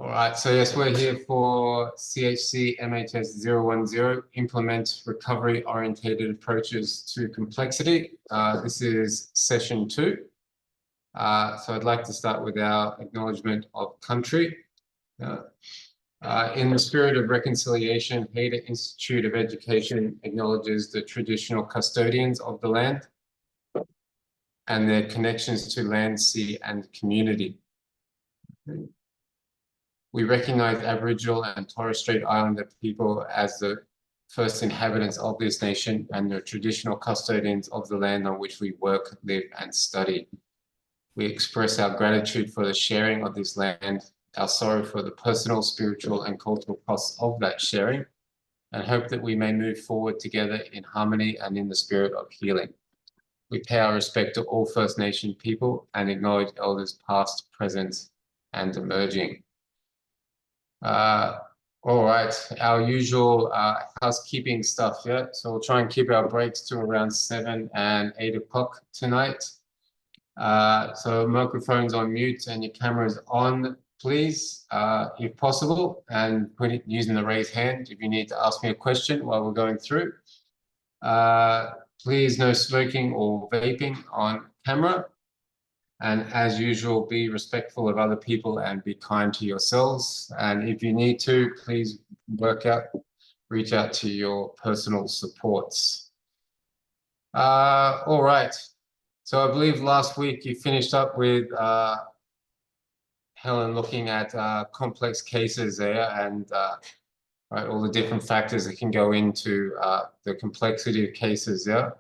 All right, so yes, we're here for CHCMHS010, implement recovery-orientated approaches to complexity. This is session 2. So I'd like to start with our acknowledgement of country. In the spirit of reconciliation, Haida Institute of Education acknowledges the traditional custodians of the land and their connections to land, sea, and community. We recognize Aboriginal and Torres Strait Islander people as the first inhabitants of this nation and the traditional custodians of the land on which we work, live, and study. We express our gratitude for the sharing of this land, our sorrow for the personal, spiritual, and cultural costs of that sharing, and hope that we may move forward together in harmony and in the spirit of healing. We pay our respect to all First Nation people and acknowledge elders past, present, and emerging. All right, our usual housekeeping stuff, yeah? So we'll try and keep our breaks to around 7 and 8 o'clock tonight. So microphones on mute and your cameras on, please, if possible, and using the raise hand if you need to ask me a question while we're going through. Please, no smoking or vaping on camera. And as usual, be respectful of other people and be kind to yourselves. And if you need to, please reach out to your personal supports. All right. So I believe last week you finished up with Helen looking at complex cases there and right, all the different factors that can go into the complexity of cases, yeah?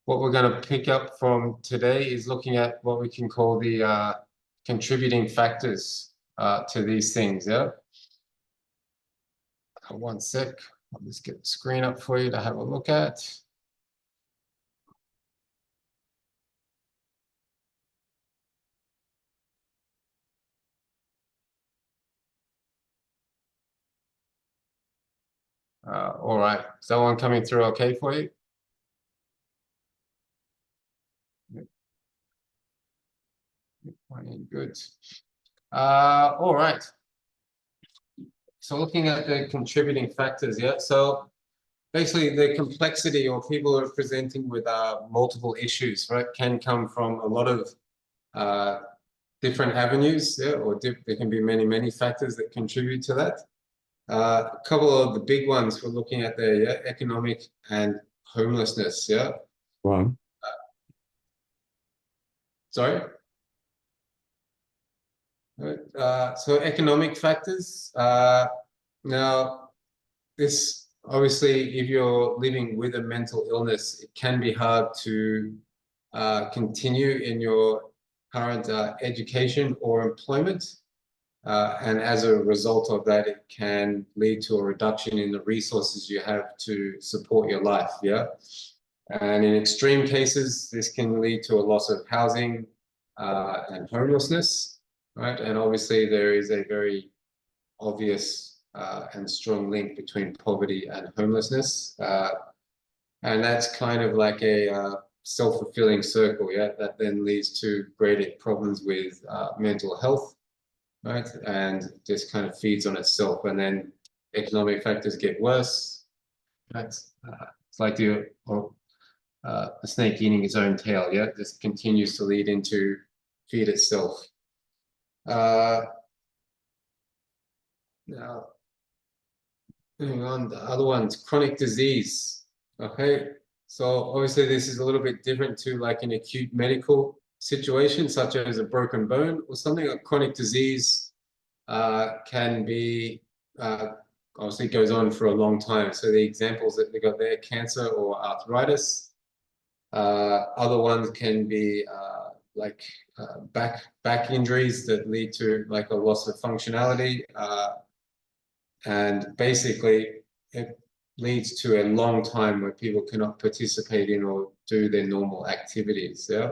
What we're going to pick up from today is looking at what we can call the contributing factors to these things, yeah? One sec, I'll just get the screen up for you to have a look at. All right, is that one coming through okay for you? Good. All right. So looking at the contributing factors, yeah. So basically the complexity or people who are presenting with multiple issues, right, can come from a lot of different avenues, yeah, or there can be many factors that contribute to that. A couple of the big ones we're looking at there, yeah, economic and homelessness, yeah. Right. Sorry? So economic factors. Now, this obviously, if you're living with a mental illness, it can be hard to continue in your current education or employment. And as a result of that, it can lead to a reduction in the resources you have to support your life, yeah? And in extreme cases, this can lead to a loss of housing and homelessness. Right, and obviously there is a very obvious and strong link between poverty and homelessness, and that's kind of like a self-fulfilling circle, yeah, that then leads to greater problems with mental health, right, and just kind of feeds on itself, and then economic factors get worse. That's it's like the snake eating its own tail, yeah, it just continues to lead into feed itself. Now, moving on, the other one's chronic disease. Okay, so obviously this is a little bit different to like an acute medical situation, such as a broken bone or something. A chronic disease can be, obviously goes on for a long time. So the examples that they got there, cancer or arthritis. Other ones can be like back injuries that lead to like a loss of functionality, and basically it leads to a long time where people cannot participate in or do their normal activities, yeah.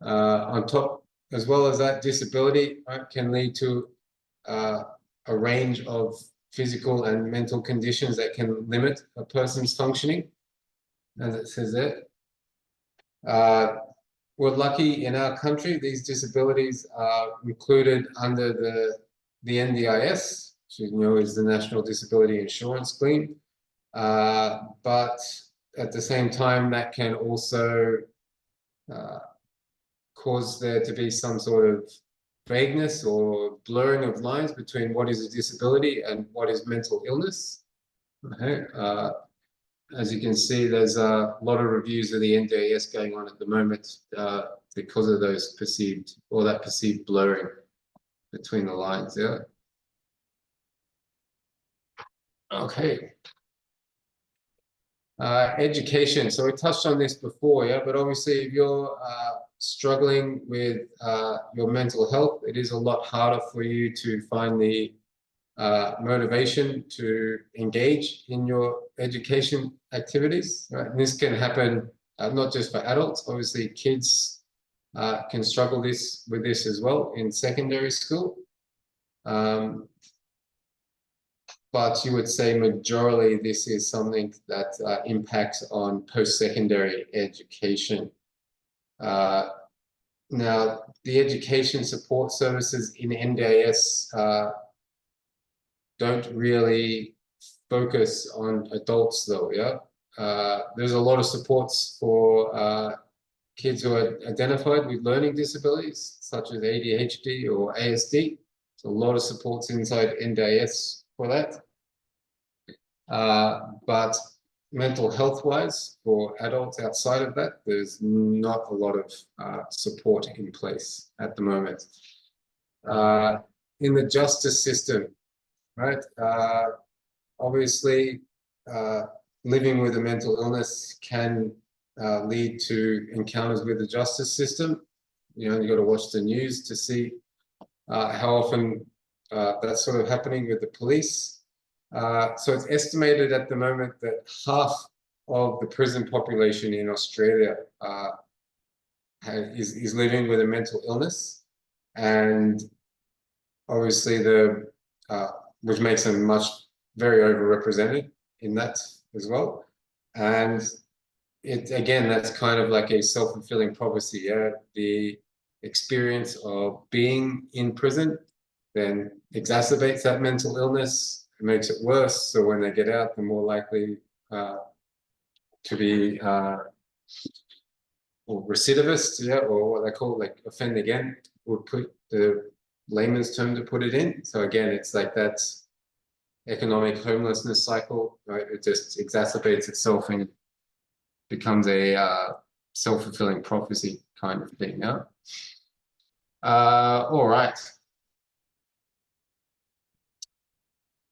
On top, as well as that, disability, right, can lead to a range of physical and mental conditions that can limit a person's functioning, as it says there. We're lucky in our country, these disabilities are included under the the NDIS, which you know is the National Disability Insurance Scheme. But at the same time, that can also cause there to be some sort of vagueness or blurring of lines between what is a disability and what is mental illness. Okay. As you can see, there's a lot of reviews of the NDIS going on at the moment because of those perceived, or that perceived blurring between the lines. Yeah. Okay. Education. So we touched on this before, yeah, but obviously if you're struggling with your mental health, it is a lot harder for you to find the motivation to engage in your education activities. Right? And this can happen not just for adults, obviously kids can struggle with this as well in secondary school. But you would say majorly this is something that impacts on post-secondary education. Now, the education support services in NDIS don't really focus on adults though, yeah? There's a lot of supports for kids who are identified with learning disabilities, such as ADHD or ASD. So a lot of supports inside NDIS for that. But mental health wise, for adults outside of that, there's not a lot of support in place at the moment. In the justice system, right? Obviously, living with a mental illness can lead to encounters with the justice system. You know, you got to watch the news to see how often that's sort of happening with the police. So it's estimated at the moment that half of the prison population in Australia is living with a mental illness, and obviously which makes them very overrepresented in that as well. And again, that's kind of like a self-fulfilling prophecy. Yeah, the experience of being in prison then exacerbates that mental illness. It makes it worse. So when they get out, they're more likely to be or recidivist, yeah, or what they call like offend again, would put the layman's term to put it in. So again, it's like that economic homelessness cycle, right? It just exacerbates itself and becomes a self-fulfilling prophecy kind of thing. Yeah. All right.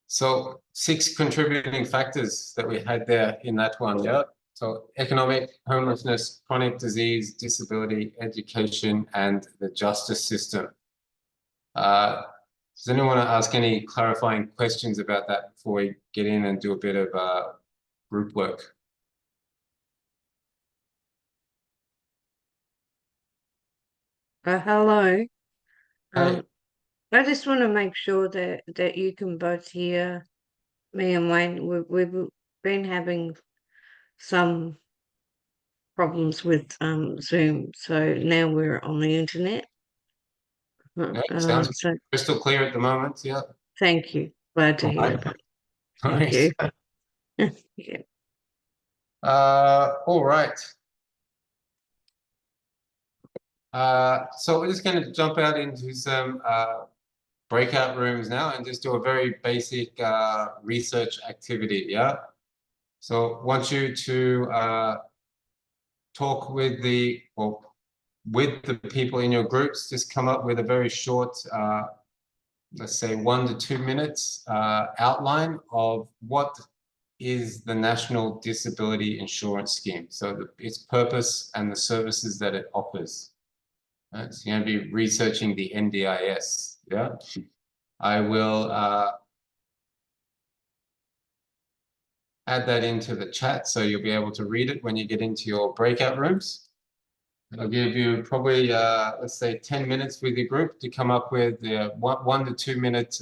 So 6 contributing factors that we had there in that one, yeah? So economic, homelessness, chronic disease, disability, education, and the justice system. Does anyone want to ask any clarifying questions about that before we get in and do a bit of group work? Hello. Hey. I just want to make sure that you can both hear me and Wayne. We've been having some problems with Zoom, so now we're on the internet. Yeah, sounds So crystal clear at the moment, yeah. thank you. Glad to All hear right. that. Nice. Thank you. Yeah. All right. So we're just going to jump out into some breakout rooms now and just do a very basic research activity, yeah? So I want you to talk with the people in your groups, just come up with a very short, let's say 1 to 2 minutes outline of what is the National Disability Insurance Scheme. So its purpose and the services that it offers. Right? So you're going to be researching the NDIS, yeah? I will add that into the chat so you'll be able to read it when you get into your breakout rooms. I'll give you probably, let's say 10 minutes with your group to come up with a 1 to 2 minute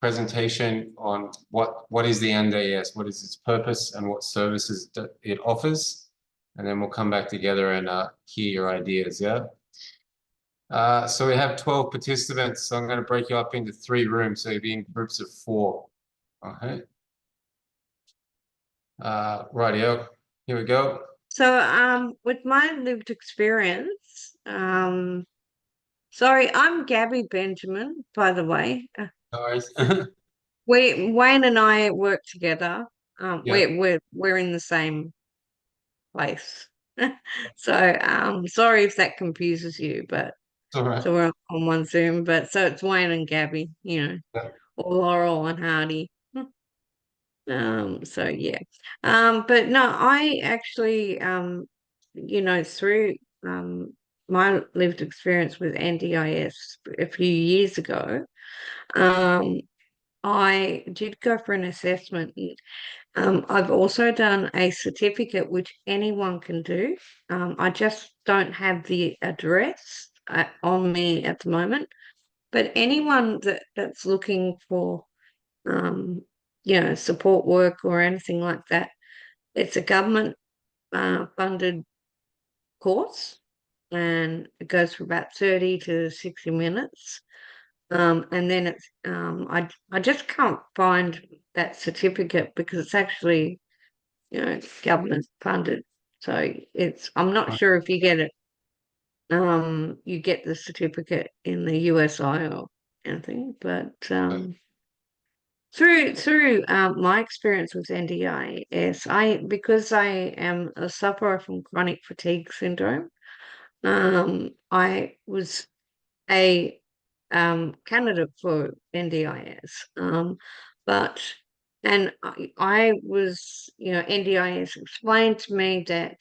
presentation on what is the NDIS, what is its purpose and what services it offers. And then we'll come back together and hear your ideas, yeah? So we have 12 participants, so I'm going to break you up into 3 rooms, so you'll be in groups of 4. Okay. Rightio. Here we go. So, with my lived experience, sorry, I'm Gabby Benjamin, by the way. No worries. Wayne and I work together. Yeah, We're in the same place. So, sorry if that confuses you, but it's all right. so we're on one Zoom, but so it's Wayne and Gabby, Yeah. or Laurel and Hardy. So yeah. But no, I actually, through my lived experience with NDIS a few years ago, um, I did go for an assessment. I've also done a certificate which anyone can do. I just don't have the address on me at the moment, but anyone that's looking for um, support work or anything like that. It's a government funded course, and it goes for about 30 to 60 minutes. And then I just can't find that certificate because it's actually, government funded. So I'm not sure if you get it, you get the certificate in the USI or anything, but through my experience with NDIS, because I am a sufferer from chronic fatigue syndrome, I was a candidate for NDIS, but I was, NDIS explained to me that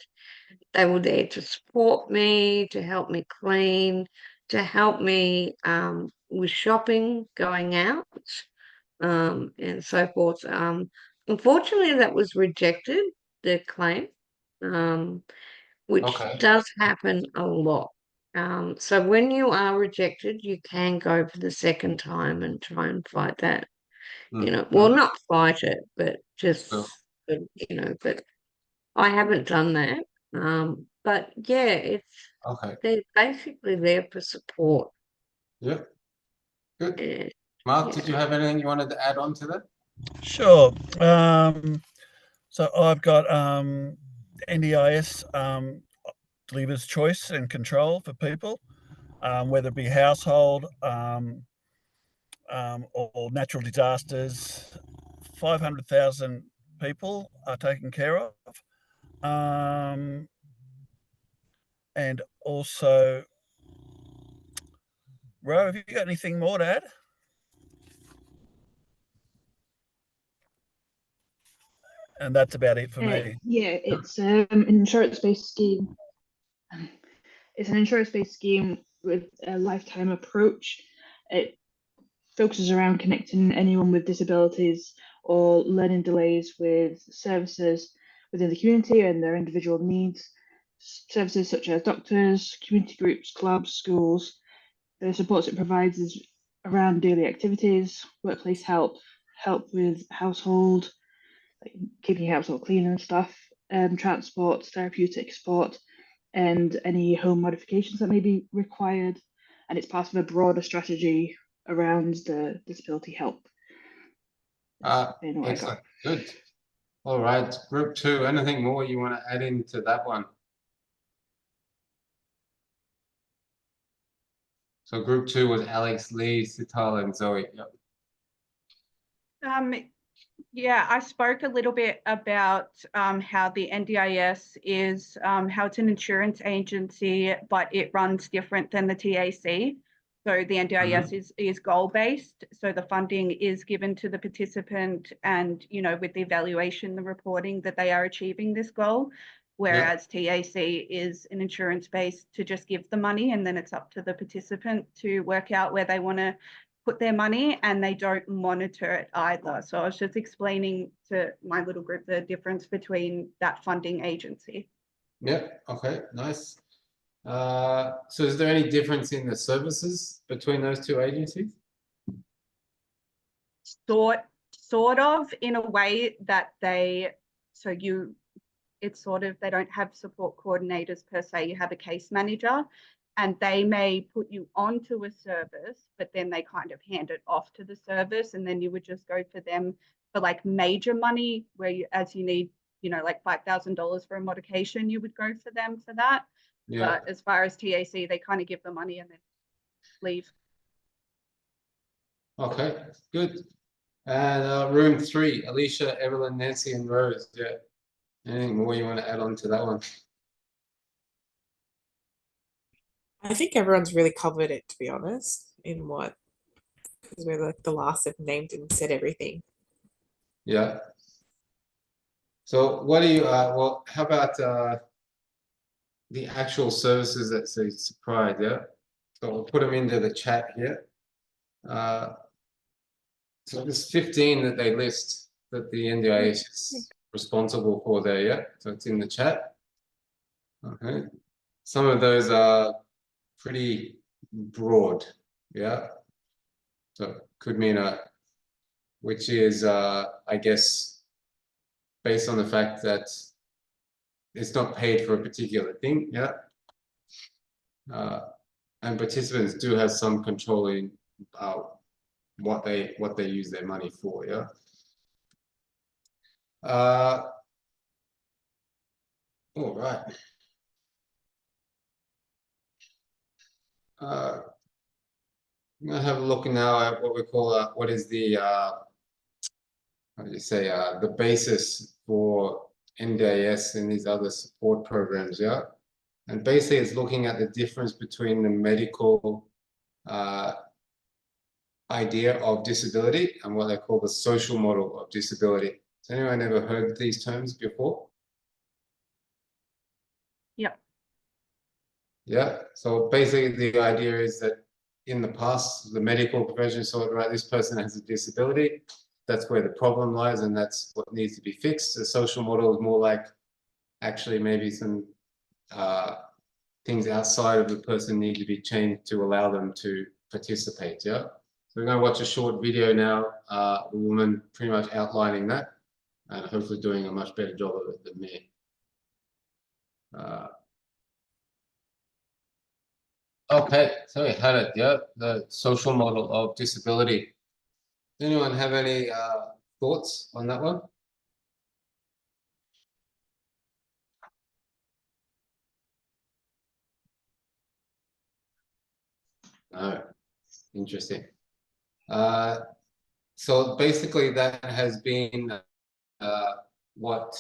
they were there to support me, to help me clean, to help me with shopping, going out, and so forth. Unfortunately, that was rejected, the claim, which Okay. does happen a lot. So when you are rejected, you can go for the second time and try and fight that. Well, Mm. not fight it, but just, So, but I haven't done that. But yeah, okay. they're basically there for support. Yep. Good. And Mark, did yeah. you have anything you wanted to add on to that? Sure. So I've got NDIS delivers choice and control for people, whether it be household or natural disasters. 500,000 people are taken care of. And also, Ro, have you got anything more to add? And that's about it for me. Yeah, it's an insurance-based scheme. It's an insurance-based scheme with a lifetime approach. It focuses around connecting anyone with disabilities or learning delays with services within the community and their individual needs. Services such as doctors, community groups, clubs, schools. The supports it provides is around daily activities, workplace help, help with household, like keeping your household clean and stuff, transport, therapeutic support, and any home modifications that may be required. And it's part of a broader strategy around the disability help. Uh, You know what I got. Excellent. Good. All right. Group 2, anything more you want to add into that one? So group 2 was Alex, Lee, Sital, and Zoe. Yep. Yeah, I spoke a little bit about how the NDIS is, how it's an insurance agency, but it runs different than the TAC. So the NDIS is goal-based. So the funding is given to the participant and, with the evaluation, the reporting that they are achieving this goal. Whereas TAC is an insurance base to just give the money, and then it's up to the participant to work out where they want to put their money, and they don't monitor it either. So I was just explaining to my little group the difference between that funding agency. Yep. Okay. Nice. So is there any difference in the services between those 2 agencies? Sort of, in a way that it's sort of, they don't have support coordinators per se. You have a case manager, and they may put you onto a service, but then they kind of hand it off to the service, and then you would just go for them for like major money, where you, as you need, you know, like $5,000 for a medication, you would go for them for that. Yeah. But as far as TAC, they kind of give the money and then leave. Okay, good. And room 3, Alicia, Evelyn, Nancy, and Rose. Yeah. Anything more you want to add on to that one? I think everyone's really covered it, to be honest, in what, because we're like the last have named and said everything. Yeah. So what do you, well, how about the actual services that say supplied, yeah? So we'll put them into the chat here. So there's 15 that they list that the NDIS is responsible for there, yeah? So it's in the chat. Okay. Some of those are pretty broad, yeah? So could mean which is, I guess, based on the fact that it's not paid for a particular thing, yeah? And participants do have some control in what they use their money for, yeah? All right. I'm gonna have a look now at what we call what is the how do you say the basis for NDIS and these other support programs, yeah? And basically it's looking at the difference between the medical idea of disability and what they call the social model of disability. Has anyone ever heard these terms before? Yep. Yeah, so basically the idea is that in the past, the medical profession thought, right, this person has a disability, that's where the problem lies and that's what needs to be fixed. The social model is more like actually maybe some things outside of the person need to be changed to allow them to participate, yeah? So we're going to watch a short video now, the woman pretty much outlining that and hopefully doing a much better job of it than me. Okay, so we had it, yeah, the social model of disability. Does anyone have any thoughts on that one? No, interesting. So basically that has been what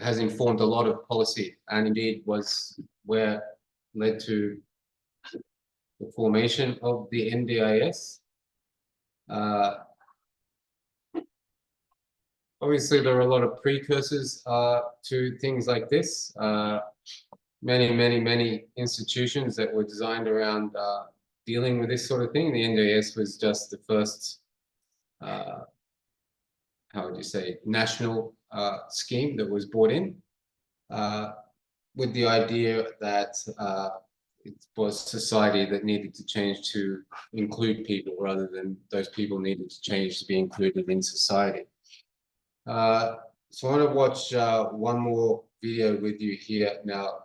has informed a lot of policy and indeed was where led to the formation of the NDIS. Obviously, there are a lot of precursors to things like this. Many institutions that were designed around dealing with this sort of thing. The NDIS was just the first, how would you say, national scheme that was brought in with the idea that it was society that needed to change to include people rather than those people needed to change to be included in society. So I want to watch one more video with you here now.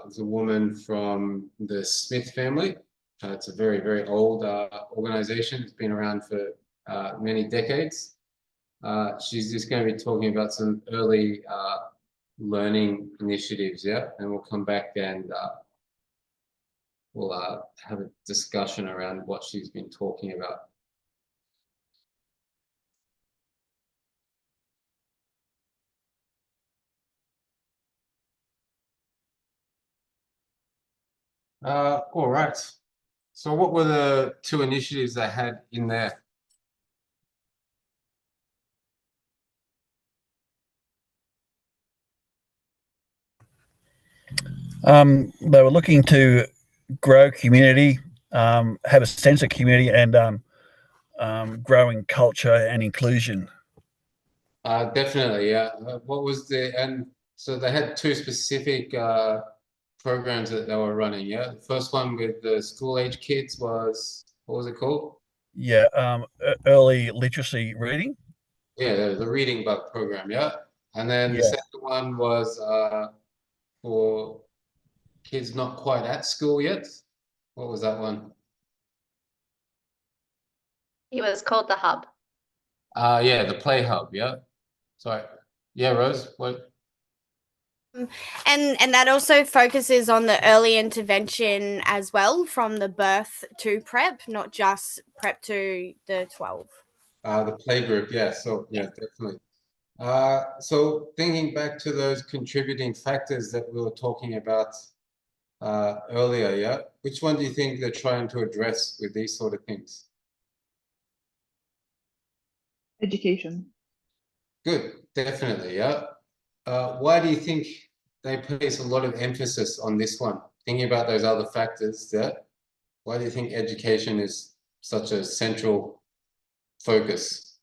It's a woman from the Smith family. It's a very old organization. It's been around for many decades. She's just going to be talking about some early learning initiatives, yeah? And we'll come back and we'll have a discussion around what she's been talking about. All right. So what were the 2 initiatives they had in there? They were looking to grow community, have a sense of community, and growing culture and inclusion. Definitely, yeah. What was and so they had 2 specific programs that they were running, yeah? The first one with the school-age kids was, what was it called? Yeah, early literacy reading. Yeah, the Reading Bug program, yeah? And then the Yeah. second one was for kids not quite at school yet. What was that one? It was called the Hub. Yeah, the Play Hub. Yeah. Sorry. Yeah, Rose. What? And that also focuses on the early intervention as well, from the birth to prep, not just prep to the 12. The play group. Yeah. So yeah, definitely. So thinking back to those contributing factors that we were talking about earlier, yeah, which one do you think they're trying to address with these sort of things? Education. Good, definitely, yeah. Why do you think they place a lot of emphasis on this one? Thinking about those other factors, yeah, why do you think education is such a central focus?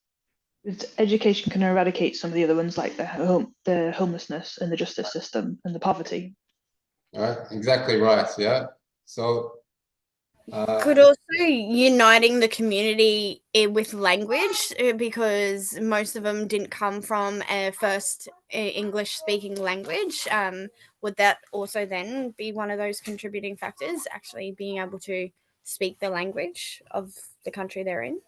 Education can eradicate some of the other ones, like the homelessness and the justice system and the poverty. Right, exactly right, yeah. So Could also uniting the community with language, because most of them didn't come from a first English speaking language. Would that also then be one of those contributing factors, actually being able to speak the language of the country they're in?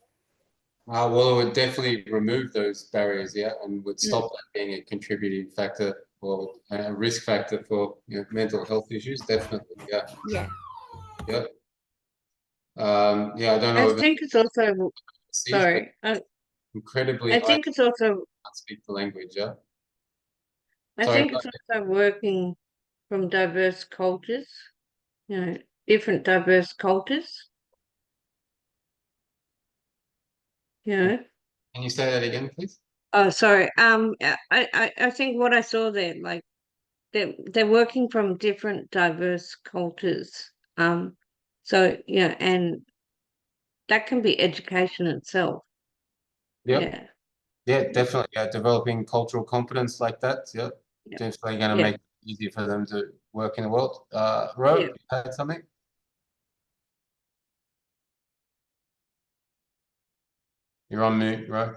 well, it would definitely remove those barriers, yeah, and would stop that being a contributing factor or a risk factor for, you know, mental health issues, definitely, yeah. Yeah. Yep. Yeah, I don't know I if think it's also, it's overseas, sorry, but incredibly I think it's also, can't speak the language, yeah. I Sorry, think it's also working from diverse cultures, you know, different diverse cultures, you know. can you say that again, please? Oh, sorry. I think what I saw there, like they're working from different diverse cultures. So yeah, and that can be education itself. Yep. Yeah. Yeah, definitely. Yeah, developing cultural competence like that. Yep. Yeah. Definitely going to Yeah. make it easier for them to work in the world. Ro, Yeah. you had something? You're on mute, Ro.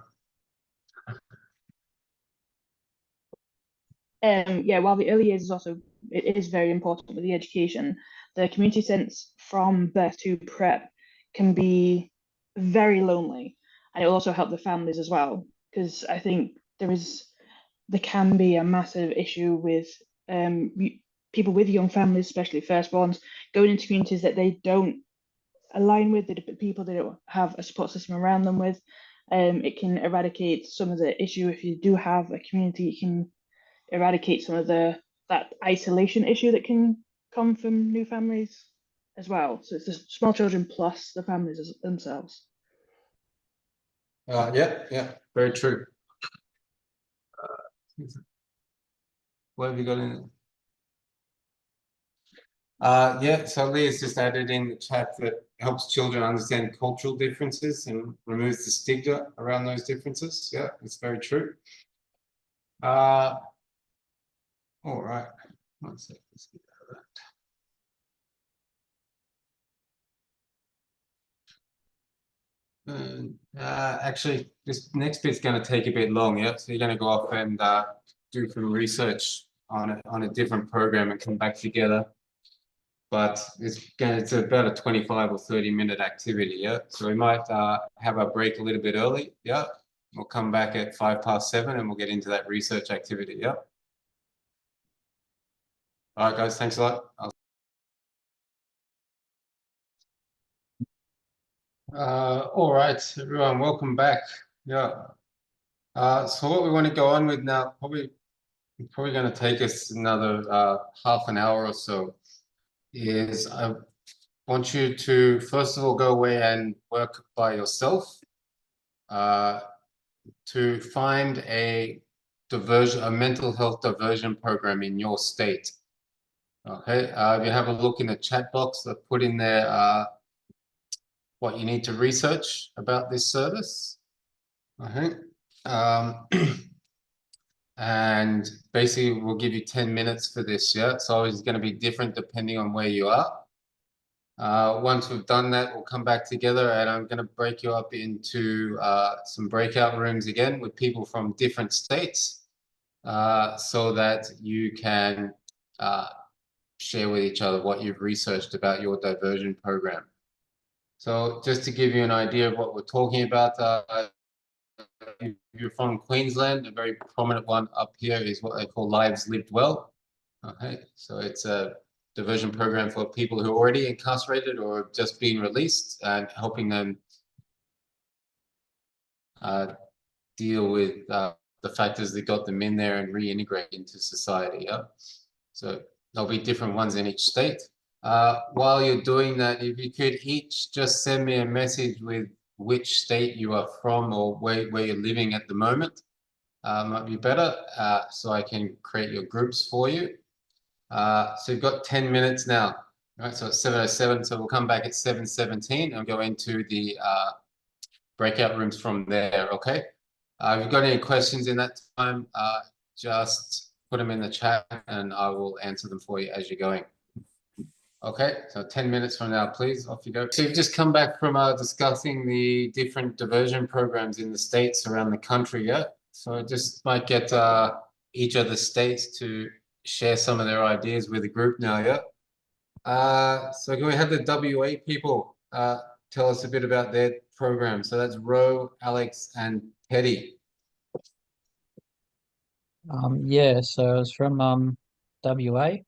Yeah, while the early years is also, it is very important with the education, the community sense from birth to prep can be very lonely, and it will also help the families as well, because I think there can be a massive issue with people with young families, especially firstborns, going into communities that they don't align with, the people they don't have a support system around them with. It can eradicate some of the issue. If you do have a community, it can eradicate some of that isolation issue that can come from new families as well. So it's the small children plus the families themselves. Yeah, very true. What have you got in? Yeah, so Leah's just added in the chat that helps children understand cultural differences and removes the stigma around those differences. Yeah, it's very true. All right. One second. Let's get out of that. Actually, this next bit's going to take a bit long, yeah. So you're going to go off and do some research on a different program and come back together. But it's about a 25 or 30-minute activity, yeah. So we might have our break a little bit early, yeah. We'll come back at 7:05 and we'll get into that research activity, yeah. All right, guys, thanks a lot. All right, everyone, welcome back. Yeah. So what we want to go on with now, probably going to take us another half an hour or so, is I want you to first of all go away and work by yourself to find a mental health diversion program in your state. Okay, if you have a look in the chat box, I've put in there what you need to research about this service. Okay. And basically we'll give you 10 minutes for this, yeah? So it's going to be different depending on where you are. Once we've done that, we'll come back together and I'm going to break you up into some breakout rooms again with people from different states so that you can share with each other what you've researched about your diversion program. So just to give you an idea of what we're talking about, if you're from Queensland, a very prominent one up here is what they call Lives Lived Well. Okay, so it's a diversion program for people who are already incarcerated or have just been released and helping them deal with the factors that got them in there and reintegrate into society. Yeah, so there'll be different ones in each state. While you're doing that, if you could each just send me a message with which state you are from or where you're living at the moment, might be better, so I can create your groups for you. So you've got 10 minutes now, right? So it's 7:07, so we'll come back at 7:17 and go into the breakout rooms from there, okay? If you've got any questions in that time, just put them in the chat and I will answer them for you as you're going. Okay, so 10 minutes from now, please, off you go. So you've just come back from discussing the different diversion programs in the states around the country, yeah? So I just might get each of the states to share some of their ideas with the group now, yeah? So can we have the WA people tell us a bit about their program? So that's Ro, Alex, and Teddy. Yeah, so I was from WA.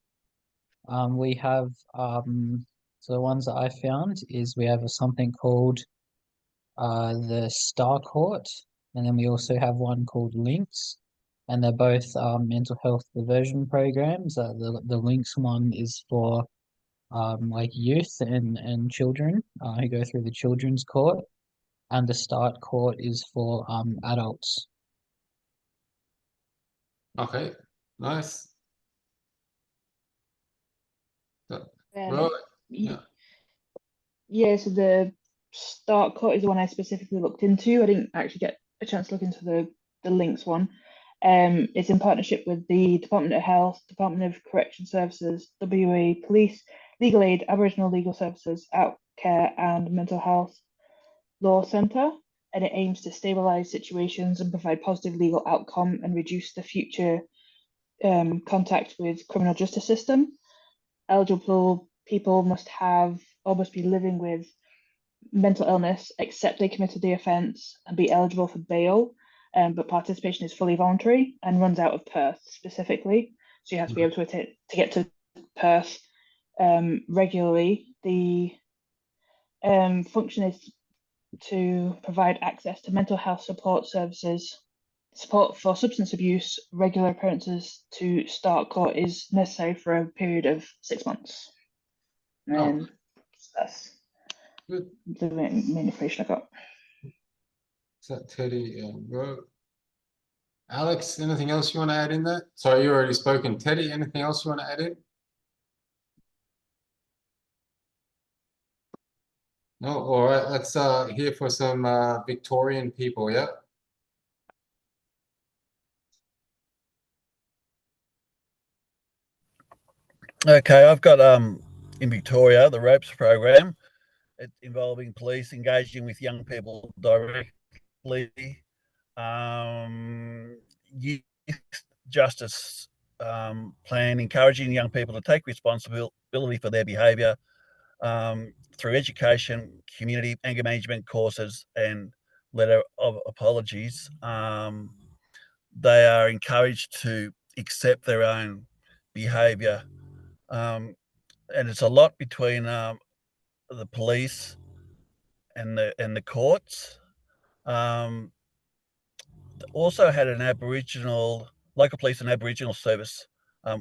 We have so the ones that I found is we have something called the Star Court, and then we also have one called Links, and they're both mental health diversion programs. The Links one is for like youth and children who go through the children's court, and the Start Court is for adults. Okay, nice. Um, Ro, yeah. Yeah, so the Start Court is the one I specifically looked into. I didn't actually get a chance to look into the Links one. It's in partnership with the Department of Health, Department of Correction Services, WA Police, Legal Aid, Aboriginal Legal Services, Outcare, and Mental Health Law Centre, and it aims to stabilise situations and provide positive legal outcome and reduce the future contact with criminal justice system. Eligible people must have or must be living with mental illness except they committed the offence and be eligible for bail, but participation is fully voluntary and runs out of Perth specifically, so you have to be able to get to Perth regularly. The function is to provide access to mental health support services. Support for substance abuse. Regular appearances to Start Court is necessary for a period of 6 months. And that's Good. the main information I got. Is that Teddy and Ro? Alex, anything else you want to add in there? Sorry, you already spoken. Teddy, anything else you want to add in? No, all right. Let's hear for some Victorian people, yeah? Okay, I've got in Victoria the ROPES program, involving police engaging with young people directly, youth justice plan encouraging young people to take responsibility for their behaviour through education, community anger management courses, and letter of apologies. They are encouraged to accept their own behaviour. And it's a lot between the police and the courts. Also had an local police and Aboriginal service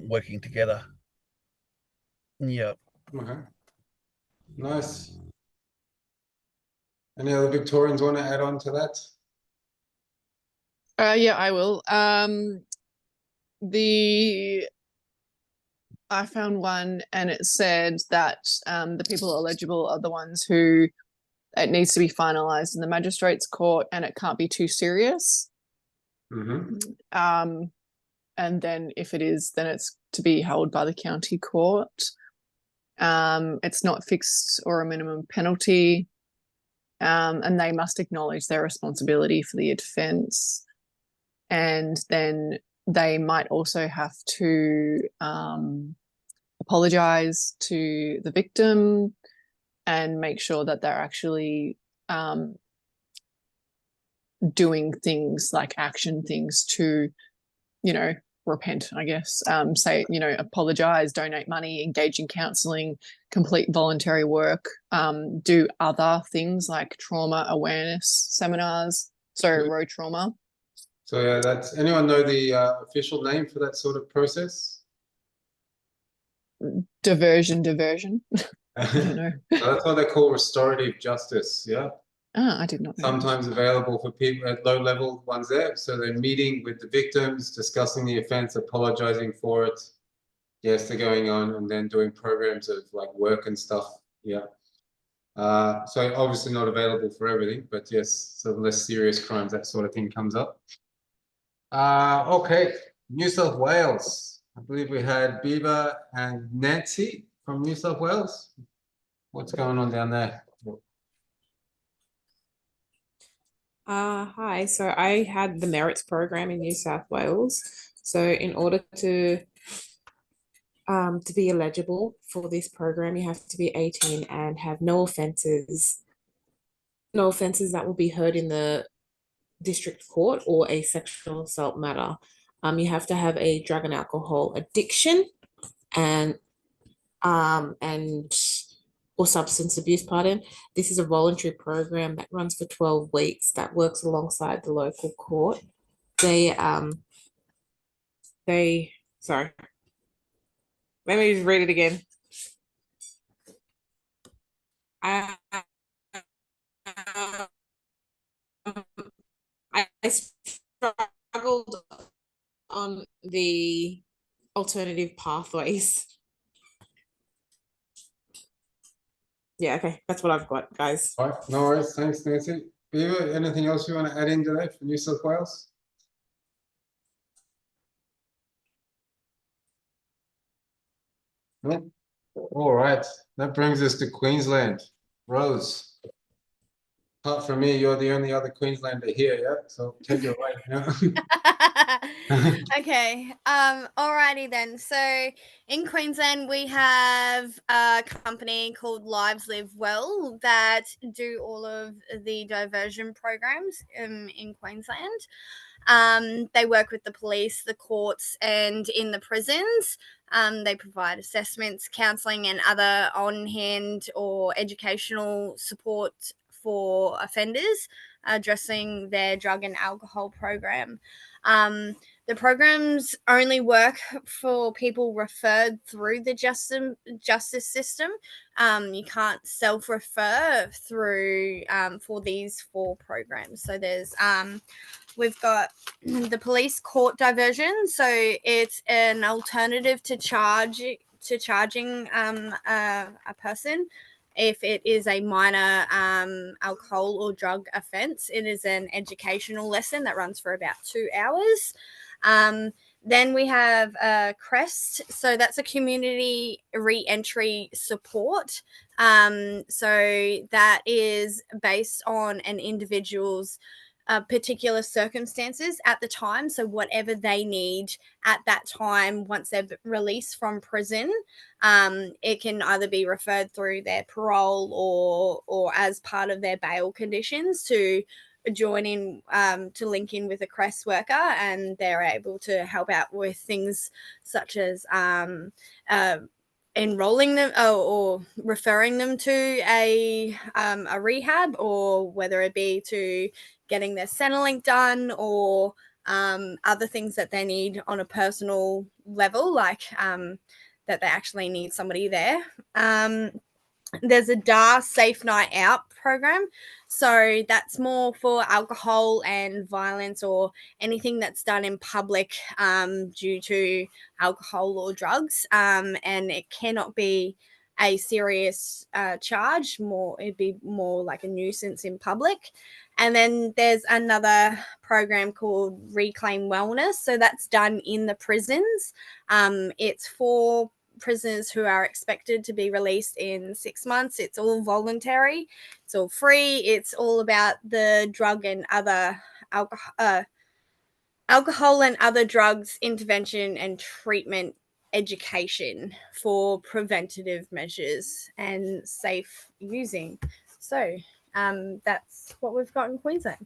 working together. Yeah. Okay. Nice. Any other Victorians want to add on to that? Yeah, I will. I found one and it said that the people eligible are the ones who it needs to be finalised in the magistrate's court and it can't be too serious. Mm-hmm. And then if it is, then it's to be held by the county court. It's not fixed or a minimum penalty. And they must acknowledge their responsibility for the offence. And then they might also have to apologize to the victim and make sure that they're actually doing things like action things to, you know, repent, I guess. Say, you know, apologize, donate money, engage in counseling, complete voluntary work, do other things like trauma awareness seminars, so road trauma. So yeah, that's, anyone know the official name for that sort of process? Diversion. I don't know. So that's what they call restorative justice, yeah? I did not know. Sometimes available for people at low level ones there. So they're meeting with the victims, discussing the offense, apologizing for it. Yes, they're going on and then doing programs of like work and stuff. Yeah. So obviously not available for everything, but yes, so less serious crimes, that sort of thing comes up. Okay, New South Wales. I believe we had Biba and Nancy from New South Wales. What's going on down there? Hi. So I had the merits program in New South Wales. So in order to be eligible for this program, you have to be 18 and have no offences that will be heard in the district court or a sexual assault matter. You have to have a drug and alcohol addiction and or substance abuse, pardon. This is a voluntary program that runs for 12 weeks that works alongside the local court. Sorry. Let me just read it again. I struggled on the alternative pathways. Yeah, okay, that's what I've got, guys. All right, no worries. Thanks, Nancy. Biba, anything else you want to add in today for New South Wales? No? All right, that brings us to Queensland. Rose, apart from me, you're the only other Queenslander here, yeah? So take it away. Yeah? Okay. Alrighty then. So in Queensland we have a company called Lives Live Well that do all of the diversion programs in Queensland. They work with the police, the courts, and in the prisons. They provide assessments, counselling, and other on-hand or educational support for offenders addressing their drug and alcohol program. The programs only work for people referred through the justice system. You can't self-refer through for these 4 programs. So there's we've got the police court diversion. So it's an alternative to charging a person if it is a minor alcohol or drug offense. It is an educational lesson that runs for about 2 hours. Then we have CREST. So that's a community re-entry support. So that is based on an individual's particular circumstances at the time. So whatever they need at that time, once they're released from prison, it can either be referred through their parole or as part of their bail conditions to join in, to link in with a CREST worker, and they're able to help out with things such as enrolling them or referring them to a rehab, or whether it be to getting their Centrelink done, or other things that they need on a personal level, like that they actually need somebody there. There's a DAR Safe Night Out program. So that's more for alcohol and violence or anything that's done in public due to alcohol or drugs. And it cannot be a serious charge. It'd be more like a nuisance in public. And then there's another program called Reclaim Wellness. So that's done in the prisons. It's for prisoners who are expected to be released in 6 months. It's all voluntary. It's all free. It's all about the drug and other alcohol and other drugs intervention and treatment education for preventative measures and safe using. So that's what we've got in Queensland.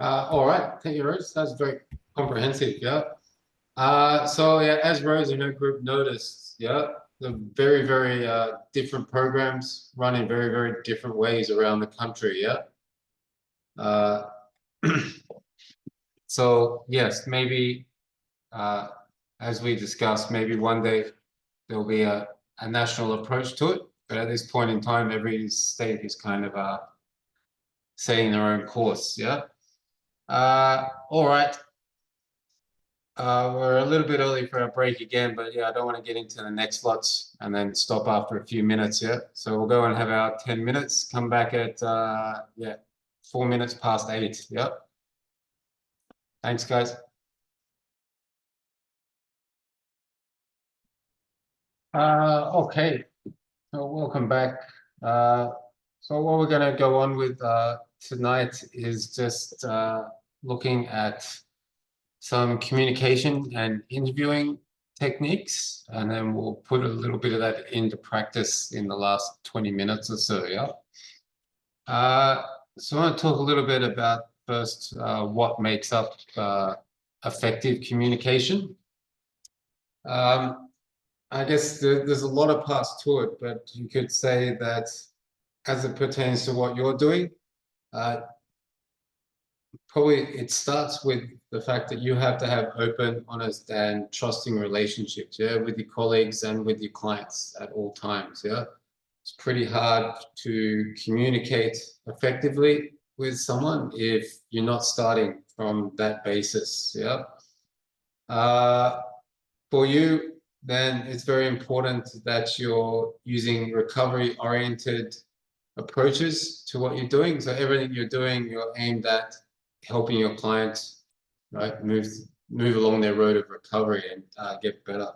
All right, thank you, Rose. That's very comprehensive. Yeah. So yeah, as Rose and her group noticed, yeah, the very, very different programs run in very, very different ways around the country. Yeah. So yes, maybe as we discussed, maybe one day there'll be a national approach to it. But at this point in time, every state is kind of setting their own course. Yeah. All right. We're a little bit early for our break again, but yeah, I don't want to get into the next lots and then stop after a few minutes. Yeah. So we'll go and have our 10 minutes, come back at, 4 minutes past 8. Yep. Thanks, guys. Okay. So welcome back. So what we're going to go on with tonight is just looking at some communication and interviewing techniques, and then we'll put a little bit of that into practice in the last 20 minutes or so. Yeah. So I want to talk a little bit about first what makes up effective communication. I guess there's a lot of parts to it, but you could say that as it pertains to what you're doing, probably it starts with the fact that you have to have open, honest, and trusting relationships, yeah, with your colleagues and with your clients at all times, yeah. It's pretty hard to communicate effectively with someone if you're not starting from that basis, yeah. For you, then it's very important that you're using recovery-oriented approaches to what you're doing. So everything you're doing, you're aimed at helping your clients, right, move along their road of recovery and get better.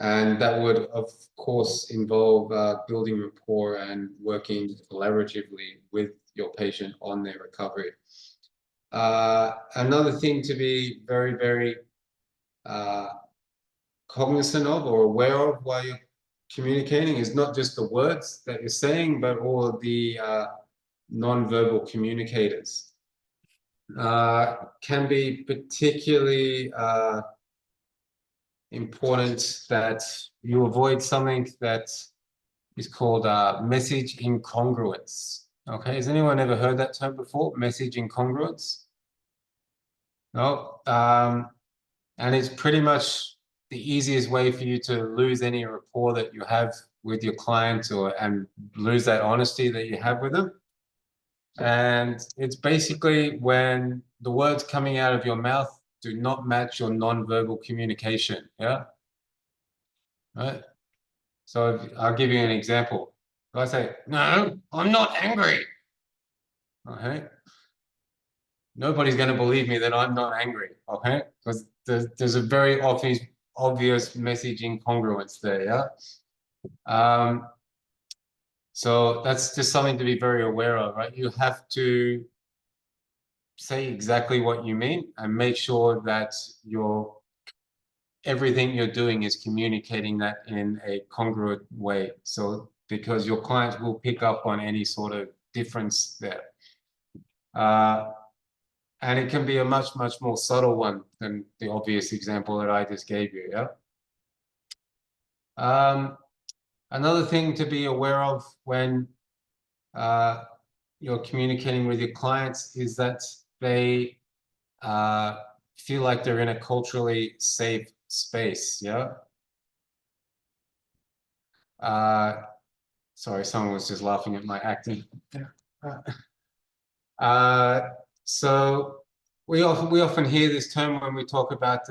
And that would, of course, involve building rapport and working collaboratively with your patient on their recovery. Another thing to be very, very cognizant of or aware of while you're communicating is not just the words that you're saying, but all of the non-verbal communicators. Can be particularly important that you avoid something that is called message incongruence. Okay, has anyone ever heard that term before? Message incongruence? No. And it's pretty much the easiest way for you to lose any rapport that you have with your client and lose that honesty that you have with them. And it's basically when the words coming out of your mouth do not match your non-verbal communication. Yeah. Right. So I'll give you an example. If I say, "No, I'm not angry." Okay. Nobody's going to believe me that I'm not angry. Okay. Because there's a very obvious message incongruence there. Yeah. So that's just something to be very aware of, right? You have to say exactly what you mean and make sure that everything you're doing is communicating that in a congruent way. So because your clients will pick up on any sort of difference there. And it can be a much, much more subtle one than the obvious example that I just gave you, yeah? Another thing to be aware of when you're communicating with your clients is that they feel like they're in a culturally safe space, yeah? Sorry, someone was just laughing at my acting. So we often hear this term when we talk about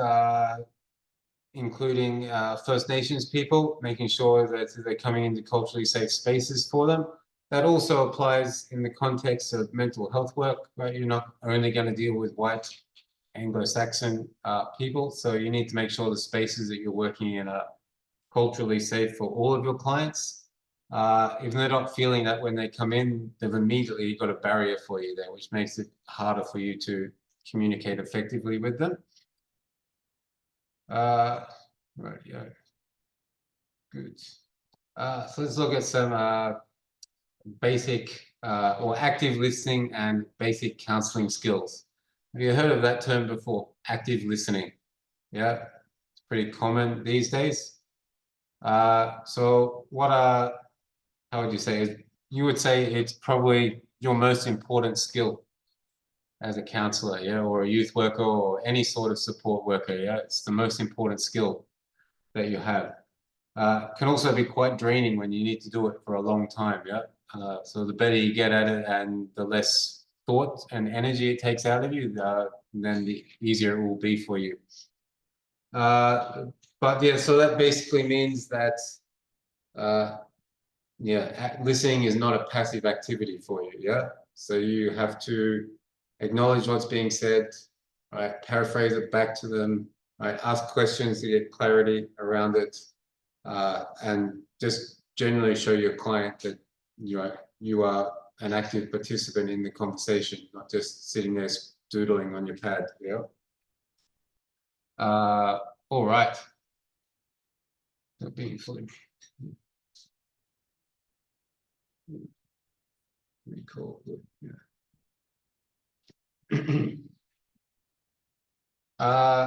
including First Nations people, making sure that they're coming into culturally safe spaces for them. That also applies in the context of mental health work, right? You're not only going to deal with white Anglo-Saxon people, so you need to make sure the spaces that you're working in are culturally safe for all of your clients. If they're not feeling that when they come in, they've immediately got a barrier for you there, which makes it harder for you to communicate effectively with them. Right, yeah. Good. So let's look at some basic or active listening and basic counseling skills. Have you heard of that term before? Active listening. Yeah, it's pretty common these days. So what are, how would you say it? You would say it's probably your most important skill as a counselor, yeah, or a youth worker or any sort of support worker, yeah. It's the most important skill that you have. Can also be quite draining when you need to do it for a long time, yeah. So the better you get at it and the less thought and energy it takes out of you, then the easier it will be for you. But yeah, so that basically means that yeah, listening is not a passive activity for you, yeah? So you have to acknowledge what's being said, right? Paraphrase it back to them, right? Ask questions to get clarity around it, and just generally show your client that you are an active participant in the conversation, not just sitting there doodling on your pad, yeah? All right. So being fully recall, yeah.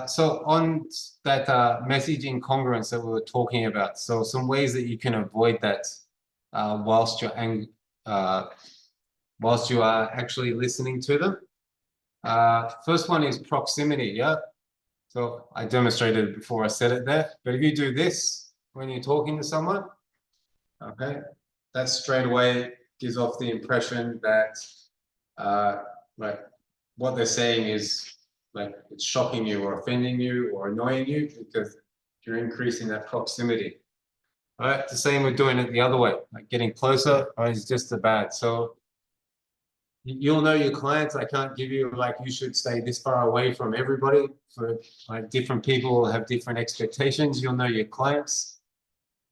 So on that message incongruence that we were talking about, so some ways that you can avoid that whilst you are actually listening to them. First one is proximity, yeah? So I demonstrated it before I said it there, but if you do this when you're talking to someone, okay, that straight away gives off the impression that like what they're saying is like it's shocking you or offending you or annoying you because you're increasing that proximity. All right, the same with doing it the other way, like getting closer, right, is just as bad. So you'll know your clients. I can't give you like you should stay this far away from everybody. For like different people have different expectations. You'll know your clients.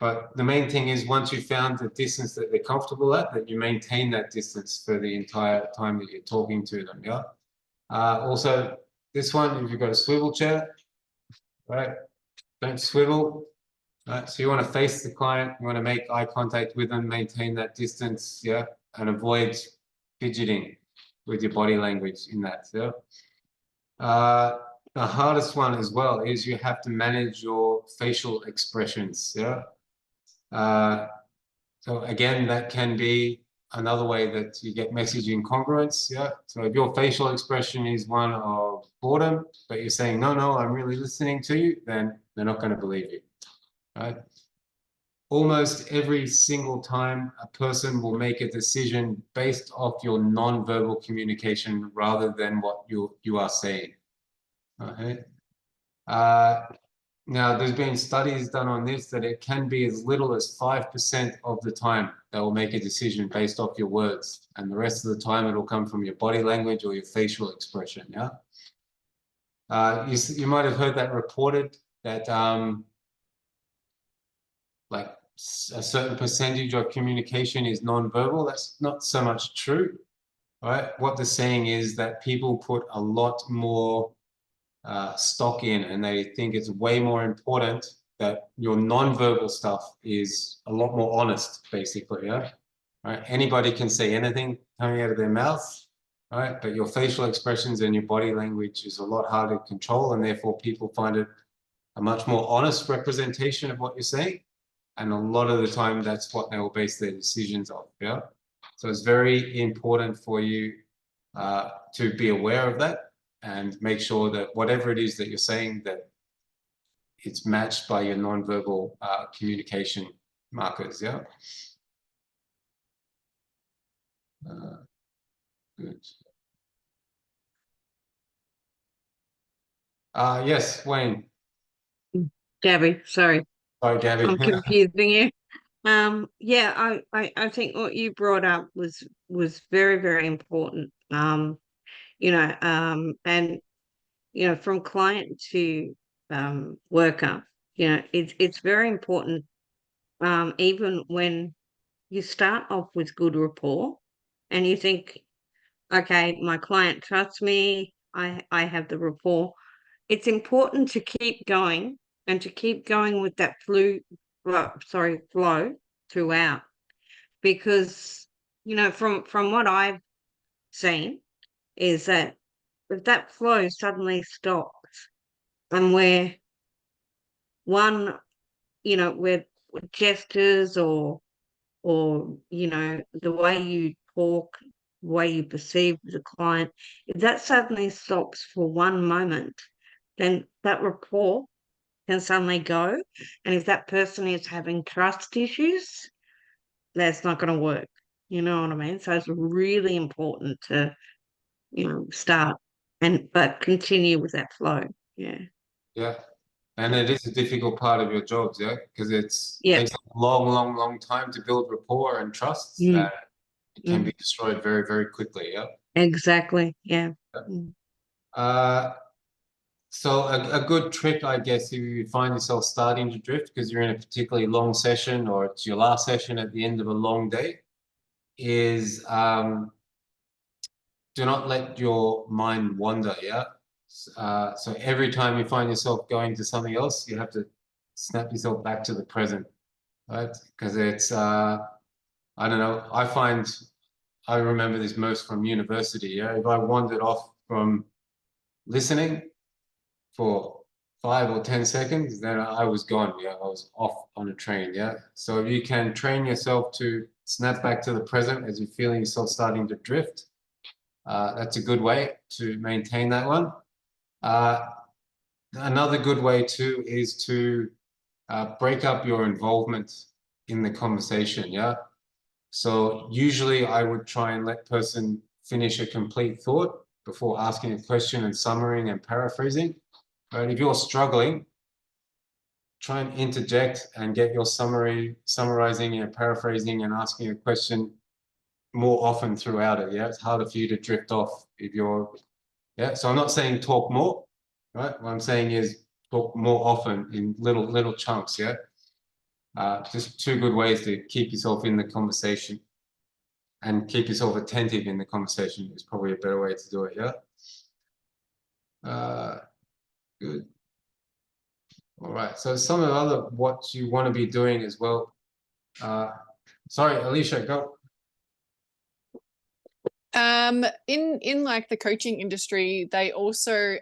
But the main thing is once you've found the distance that they're comfortable at, that you maintain that distance for the entire time that you're talking to them, yeah? Also, this one, if you've got a swivel chair, right, don't swivel, right? So you want to face the client, you want to make eye contact with them, maintain that distance, yeah, and avoid fidgeting with your body language in that, yeah? The hardest one as well is you have to manage your facial expressions, yeah? So again, that can be another way that you get message incongruence, yeah? So if your facial expression is one of boredom, but you're saying, no, no, I'm really listening to you, then they're not going to believe you, right? Almost every single time a person will make a decision based off your non-verbal communication rather than what you are saying, okay? Now, there's been studies done on this that it can be as little as 5% of the time they will make a decision based off your words, and the rest of the time it'll come from your body language or your facial expression, yeah? You might have heard that reported that like a certain percentage of communication is non-verbal. That's not so much true, right? What they're saying is that people put a lot more stock in, and they think it's way more important that your non-verbal stuff is a lot more honest, basically, yeah? Right? Anybody can say anything coming out of their mouth, right? But your facial expressions and your body language is a lot harder to control, and therefore people find it a much more honest representation of what you're saying. And a lot of the time, that's what they will base their decisions on, yeah? So it's very important for you to be aware of that and make sure that whatever it is that you're saying, that it's matched by your non-verbal communication markers, yeah? Good. Yes, Wayne. Gabby, sorry, Sorry, Gabby. I'm confusing you. Yeah, I think what you brought up was very, very important. You know, and you know, from client to worker, you know, it's very important. Even when you start off with good rapport, and you think, okay, my client trusts me, I have the rapport, it's important to keep going and to keep going with that flow throughout, because from what I've seen is that if that flow suddenly stops and we're with gestures or the way you talk, the way you perceive the client, if that suddenly stops for one moment, then that rapport can suddenly go. And if that person is having trust issues, that's not going to work. You know what I mean? So it's really important to, start but continue with that flow. Yeah. Yeah. And it is a difficult part of your jobs, yeah, because it Yeah. takes a long, long, long time to build rapport and trust, Mm. and it can be destroyed very, very quickly. Yeah. Exactly. Yeah. So a good trick, I guess, if you find yourself starting to drift because you're in a particularly long session or it's your last session at the end of a long day, is do not let your mind wander. Yeah. So every time you find yourself going to something else, you have to snap yourself back to the present, right? Because it's I don't know. I remember this most from university. Yeah, if I wandered off from listening for 5 or 10 seconds, then I was gone. Yeah, I was off on a train. Yeah, so if you can train yourself to snap back to the present as you're feeling yourself starting to drift, that's a good way to maintain that one. Another good way too is to break up your involvement in the conversation. Yeah. So usually I would try and let person finish a complete thought before asking a question and summarizing and paraphrasing. Right? If you're struggling, try and interject and get your summarizing and paraphrasing and asking a question more often throughout it. Yeah, it's harder for you to drift off if you're. Yeah, so I'm not saying talk more, right? What I'm saying is talk more often in little chunks. Yeah, just two good ways to keep yourself in the conversation. And keep yourself attentive in the conversation is probably a better way to do it, yeah? Good. All right, so some of the other what you want to be doing as well. Sorry, Alicia, go. In like the coaching industry, they also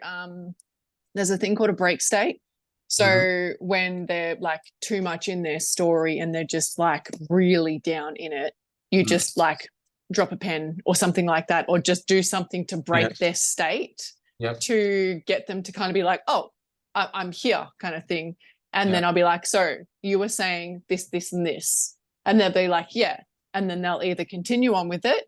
there's a thing called a break state. So when they're like too much in their story and they're just like really down in it, you just like drop a pen or something like that, or just do something to break their state to get them to kind of be like, oh, I'm here kind of thing. And then I'll be like, so you were saying this, this, and this. And they'll be like, yeah. And then they'll either continue on with it,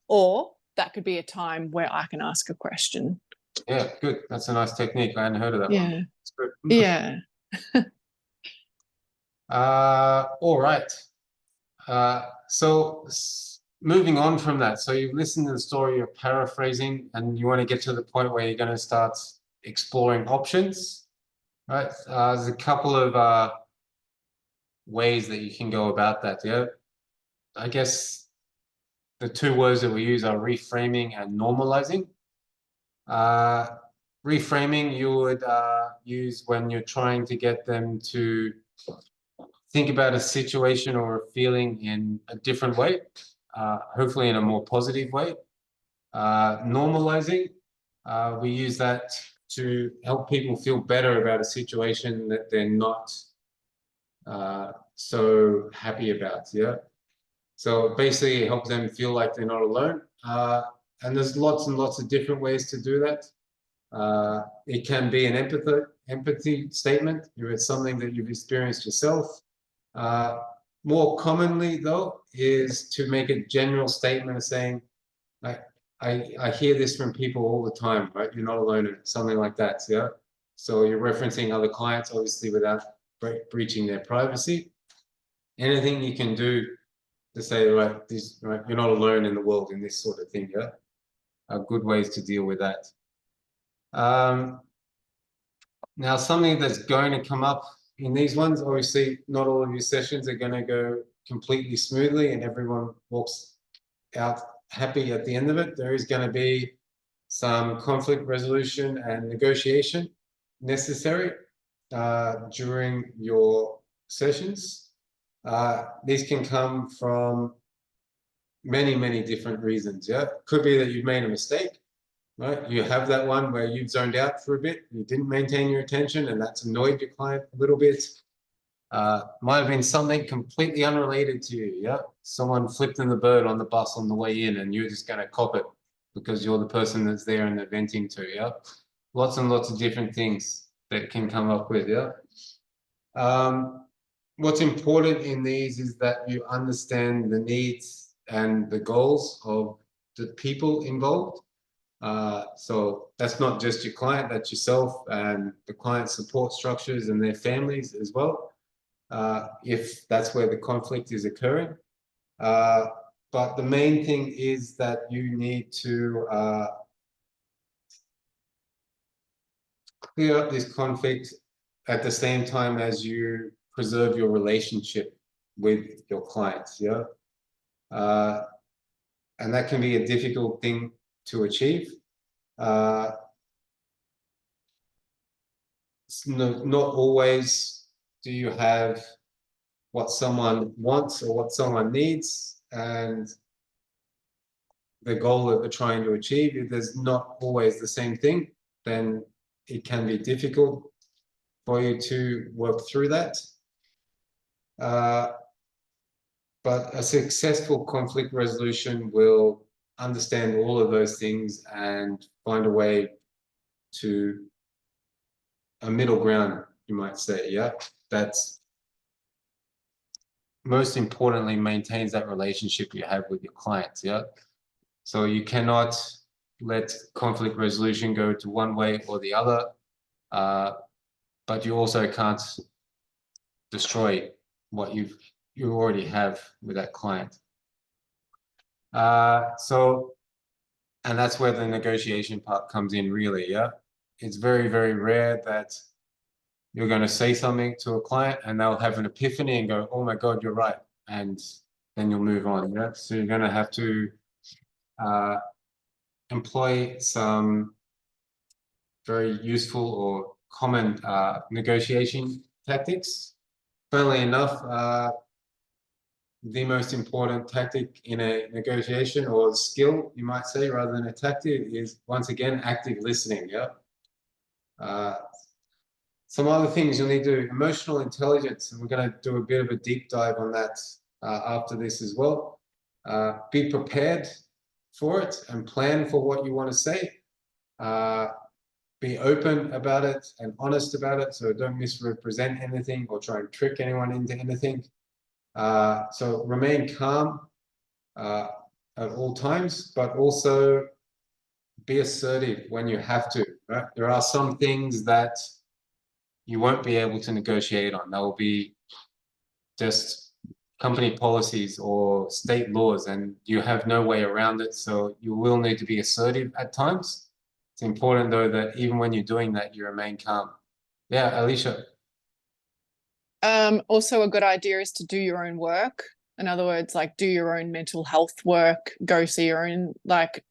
or that could be a time where I can ask a question. Yeah, good. That's a nice technique. I hadn't heard of that one. It's good. Yeah. All right. So moving on from that, so you've listened to the story, you're paraphrasing, and you want to get to the point where you're going to start exploring options, right? There's a couple of ways that you can go about that. Yeah, I guess the two words that we use are reframing and normalizing. Reframing you would use when you're trying to get them to think about a situation or a feeling in a different way, hopefully in a more positive way. Normalizing, we use that to help people feel better about a situation that they're not so happy about. Yeah. So basically, it helps them feel like they're not alone. And there's lots and lots of different ways to do that. It can be an empathy statement if it's something that you've experienced yourself. More commonly, though, is to make a general statement of saying, I hear this from people all the time, right? You're not alone in it, something like that, yeah? So you're referencing other clients, obviously, without breaching their privacy. Anything you can do to say, right, you're not alone in the world in this sort of thing, yeah? Good ways to deal with that. Now, something that's going to come up in these ones, obviously, not all of your sessions are going to go completely smoothly and everyone walks out happy at the end of it. There is going to be some conflict resolution and negotiation. necessary during your sessions. These can come from many different reasons. Yeah, could be that you've made a mistake, right? You have that one where you've zoned out for a bit, you didn't maintain your attention, and that's annoyed your client a little bit. Might have been something completely unrelated to you. Yeah, someone flipped in the bird on the bus on the way in, and you're just going to cop it because you're the person that's there and they're venting to. Yeah, lots and lots of different things that can come up with. Yeah. What's important in these is that you understand the needs and the goals of the people involved. So that's not just your client, that's yourself and the client support structures and their families as well, if that's where the conflict is occurring. But the main thing is that you need to clear up this conflict at the same time as you preserve your relationship with your clients. Yeah. And that can be a difficult thing to achieve. Not always do you have what someone wants or what someone needs and the goal that they're trying to achieve. If there's not always the same thing, then it can be difficult for you to work through that. But a successful conflict resolution will understand all of those things and find a way to a middle ground, you might say. Yeah, that's most importantly maintains that relationship you have with your clients. Yeah, so you cannot let conflict resolution go to one way or the other, but you also can't destroy what you already have with that client. And that's where the negotiation part comes in, really. Yeah, it's very rare that you're going to say something to a client and they'll have an epiphany and go, "Oh my God, you're right," and then you'll move on. Yeah, so you're going to have to employ some very useful or common negotiation tactics. Funnily enough, the most important tactic in a negotiation, or skill, you might say, rather than a tactic, is once again active listening. Yeah. Some other things you'll need to do: emotional intelligence, and we're going to do a bit of a deep dive on that after this as well. Be prepared for it and plan for what you want to say. Be open about it and honest about it, so don't misrepresent anything or try and trick anyone into anything. So remain calm at all times, but also be assertive when you have to. Right? There are some things that you won't be able to negotiate on. That will be just company policies or state laws, and you have no way around it. So you will need to be assertive at times. It's important, though, that even when you're doing that, you remain calm. Yeah, Alicia. Also, a good idea is to do your own work. In other words, like do your own mental health work, go see your own like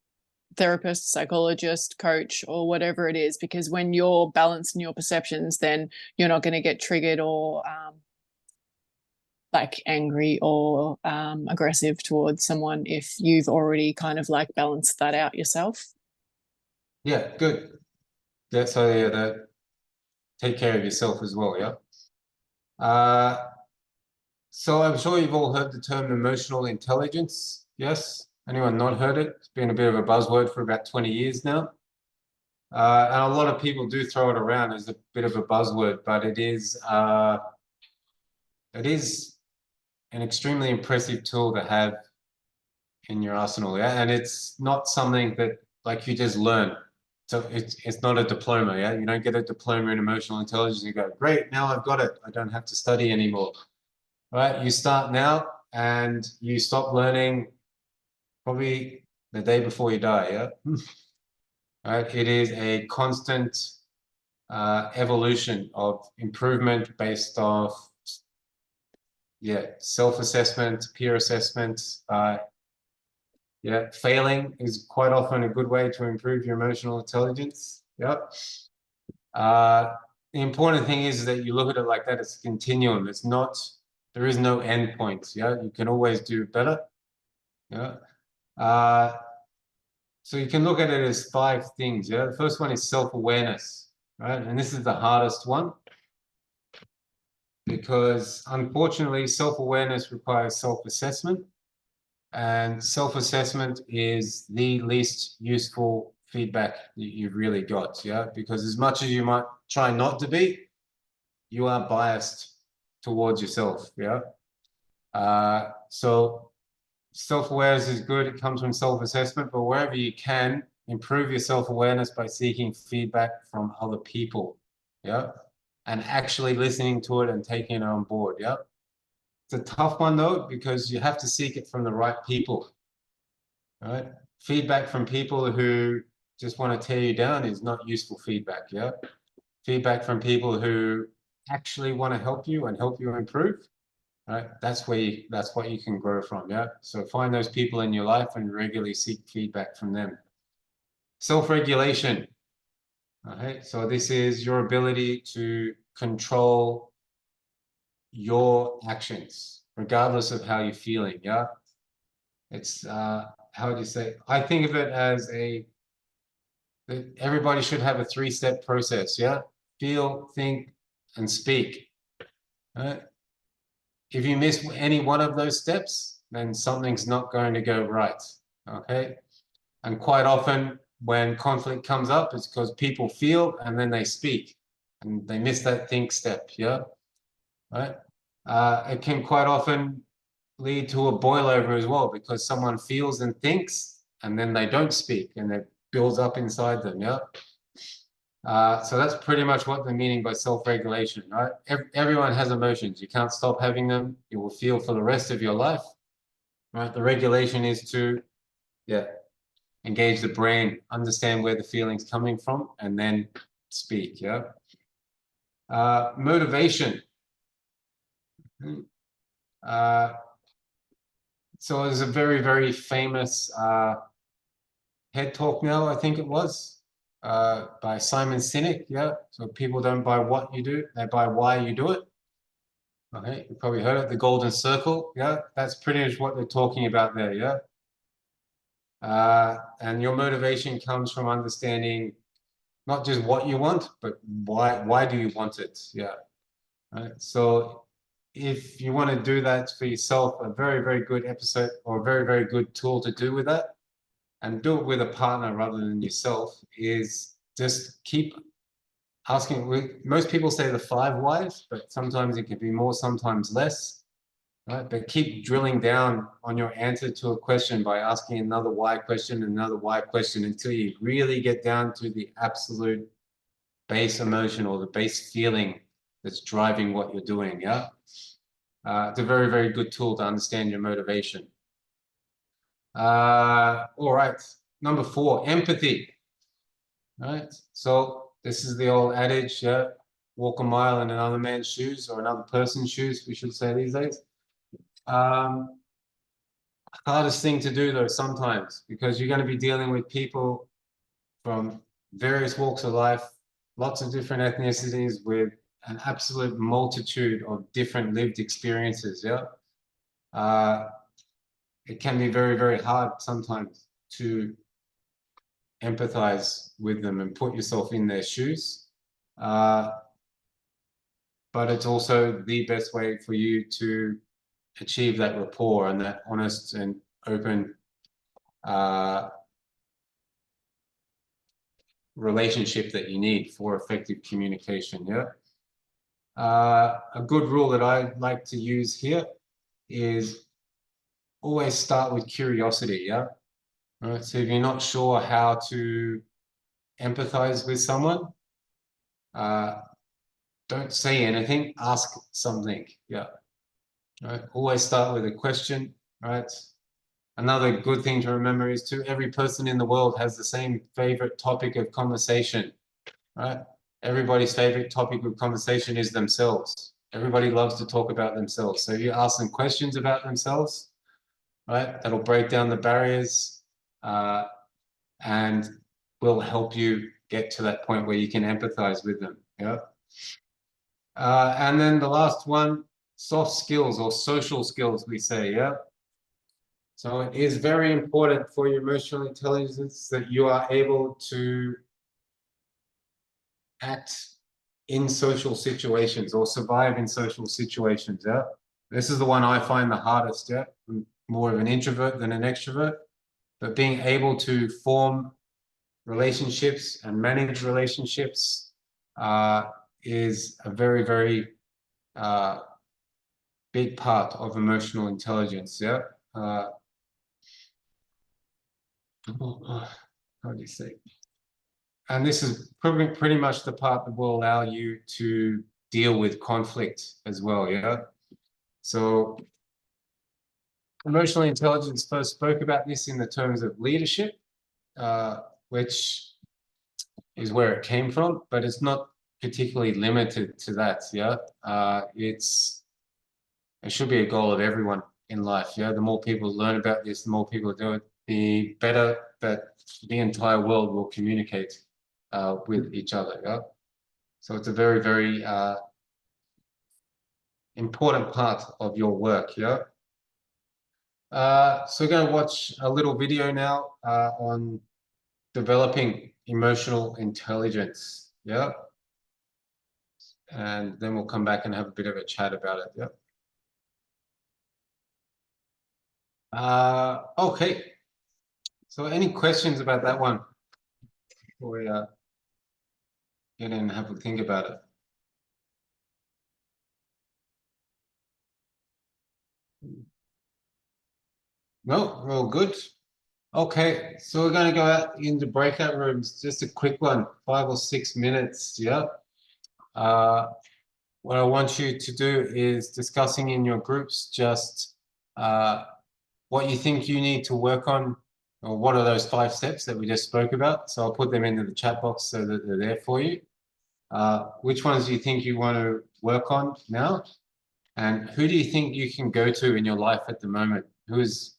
therapist, psychologist, coach, or whatever it is, because when you're balanced in your perceptions, then you're not going to get triggered or like angry or aggressive towards someone if you've already kind of like balanced that out yourself. Yeah, good. That's how you take care of yourself as well. Yeah. So I'm sure you've all heard the term emotional intelligence. Yes. Anyone not heard it? It's been a bit of a buzzword for about 20 years now. And a lot of people do throw it around as a bit of a buzzword, but it is an extremely impressive tool to have in your arsenal. Yeah. And it's not something that like you just learn. So it's not a diploma. Yeah. You don't get a diploma in emotional intelligence and you go, great, now I've got it. I don't have to study anymore. Right? You start now and you stop learning probably the day before you die. Yeah. Right? It is a constant evolution of improvement based off self-assessment, peer assessment. Failing is quite often a good way to improve your emotional intelligence. Yep. The important thing is that you look at it like that. It's a continuum. It's not, there is no end point. Yeah, you can always do better. Yeah. So you can look at it as 5 things. Yeah. The first one is self-awareness, right? And this is the hardest one because unfortunately, self-awareness requires self-assessment, and self-assessment is the least useful feedback you've really got. Yeah. Because as much as you might try not to be, you are biased towards yourself. Yeah. So self-awareness is good. It comes from self-assessment, but wherever you can, improve your self-awareness by seeking feedback from other people. Yeah. And actually listening to it and taking it on board. Yeah. It's a tough one though, because you have to seek it from the right people. Right? Feedback from people who just want to tear you down is not useful feedback. Yeah. Feedback from people who actually want to help you and help you improve. Right? That's what you can grow from. Yeah. So find those people in your life and regularly seek feedback from them. Self-regulation. All right. So this is your ability to control your actions, regardless of how you're feeling. Yeah. It's how do you say? I think of it as that everybody should have a 3-step process. Yeah. Feel, think, and speak. All right. If you miss any one of those steps, then something's not going to go right. Okay. And quite often when conflict comes up, it's because people feel and then they speak and they miss that think step. Yeah. Right. It can quite often lead to a boil over as well, because someone feels and thinks and then they don't speak and it builds up inside them. Yeah. So that's pretty much what the meaning by self-regulation, right? Everyone has emotions. You can't stop having them. You will feel for the rest of your life, right? The regulation is to, engage the brain, understand where the feeling's coming from, and then speak, yeah? Motivation. So there's a very, very famous TED Talk now, I think it was, by Simon Sinek, yeah? So people don't buy what you do, they buy why you do it. Okay, you probably heard it, the golden circle, yeah? That's pretty much what they're talking about there, yeah? And your motivation comes from understanding not just what you want, but why do you want it, yeah? Right? So if you want to do that for yourself, a very, very good episode or a very, very good tool to do with that, and do it with a partner rather than yourself, is just keep asking. Most people say the 5 whys, but sometimes it can be more, sometimes less. Right? But keep drilling down on your answer to a question by asking another why question, another why question, until you really get down to the absolute base emotion or the base feeling that's driving what you're doing. Yeah. It's a very, very good tool to understand your motivation. All right. Number 4, empathy. All right. So this is the old adage, yeah, walk a mile in another man's shoes, or another person's shoes, we should say these days. Hardest thing to do though sometimes, because you're going to be dealing with people from various walks of life, lots of different ethnicities with an absolute multitude of different lived experiences. Yeah. It can be very, very hard sometimes to empathize with them and put yourself in their shoes. But it's also the best way for you to achieve that rapport and that honest and open relationship that you need for effective communication. Yeah. A good rule that I like to use here is always start with curiosity. Yeah. All right. So if you're not sure how to empathize with someone, don't say anything, ask something. Yeah. Right. Always start with a question. Right. Another good thing to remember is every person in the world has the same favorite topic of conversation. Right. Everybody's favorite topic of conversation is themselves. Everybody loves to talk about themselves. So you ask them questions about themselves, right? That'll break down the barriers, and will help you get to that point where you can empathize with them. Yeah. And then the last one, soft skills or social skills, we say. Yeah. So it is very important for your emotional intelligence that you are able to act in social situations or survive in social situations. Yeah. This is the one I find the hardest. Yeah. I'm more of an introvert than an extrovert, but being able to form relationships and manage relationships is a very, very big part of emotional intelligence. Yeah. How do you say? And this is pretty much the part that will allow you to deal with conflict as well. Yeah. So emotional intelligence first spoke about this in the terms of leadership, which is where it came from, but it's not particularly limited to that. Yeah. It should be a goal of everyone in life. Yeah. The more people learn about this, the more people do it, the better that the entire world will communicate with each other. Yeah. So it's a very, very important part of your work. Yeah. So we're going to watch a little video now on developing emotional intelligence. Yeah. And then we'll come back and have a bit of a chat about it. Yeah. Okay. So any questions about that one before we get in and have a think about it? No, we're all good. Okay, so we're going to go out into breakout rooms. Just a quick one, 5 or 6 minutes. Yeah. What I want you to do is discussing in your groups just what you think you need to work on, or what are those 5 steps that we just spoke about. So I'll put them into the chat box so that they're there for you. Which ones do you think you want to work on now? And who do you think you can go to in your life at the moment? Who is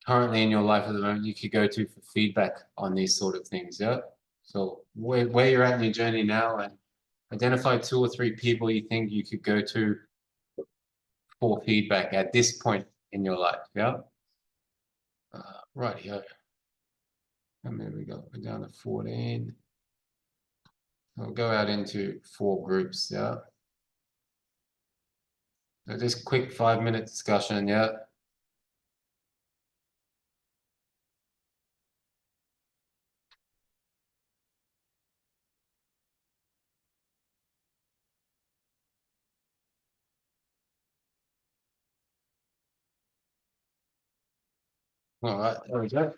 currently in your life at the moment you could go to for feedback on these sort of things? Yeah. So where you're at in your journey now, and identify 2 or 3 people you think you could go to for feedback at this point in your life. Yeah. Right here. And there we go. We're down to 14. We'll go out into 4 groups. Yeah. So just quick 5-minute discussion. Yeah. All right. There we go.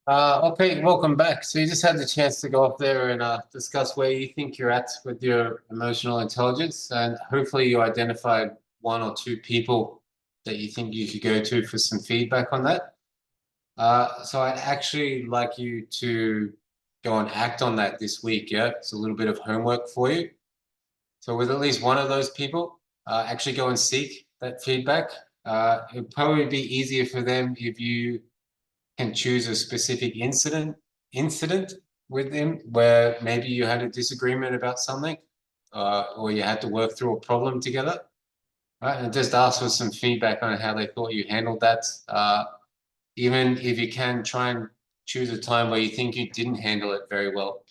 Okay, welcome back. So you just had the chance to go up there and discuss where you think you're at with your emotional intelligence, and hopefully you identified one or two people that you think you should go to for some feedback on that. So I'd actually like you to go and act on that this week. Yeah, it's a little bit of homework for you. So with at least one of those people, actually go and seek that feedback. It'd probably be easier for them if you can choose a specific incident with them where maybe you had a disagreement about something, or you had to work through a problem together, right? And just ask for some feedback on how they thought you handled that. Even if you can, try and choose a time where you think you didn't handle it very well,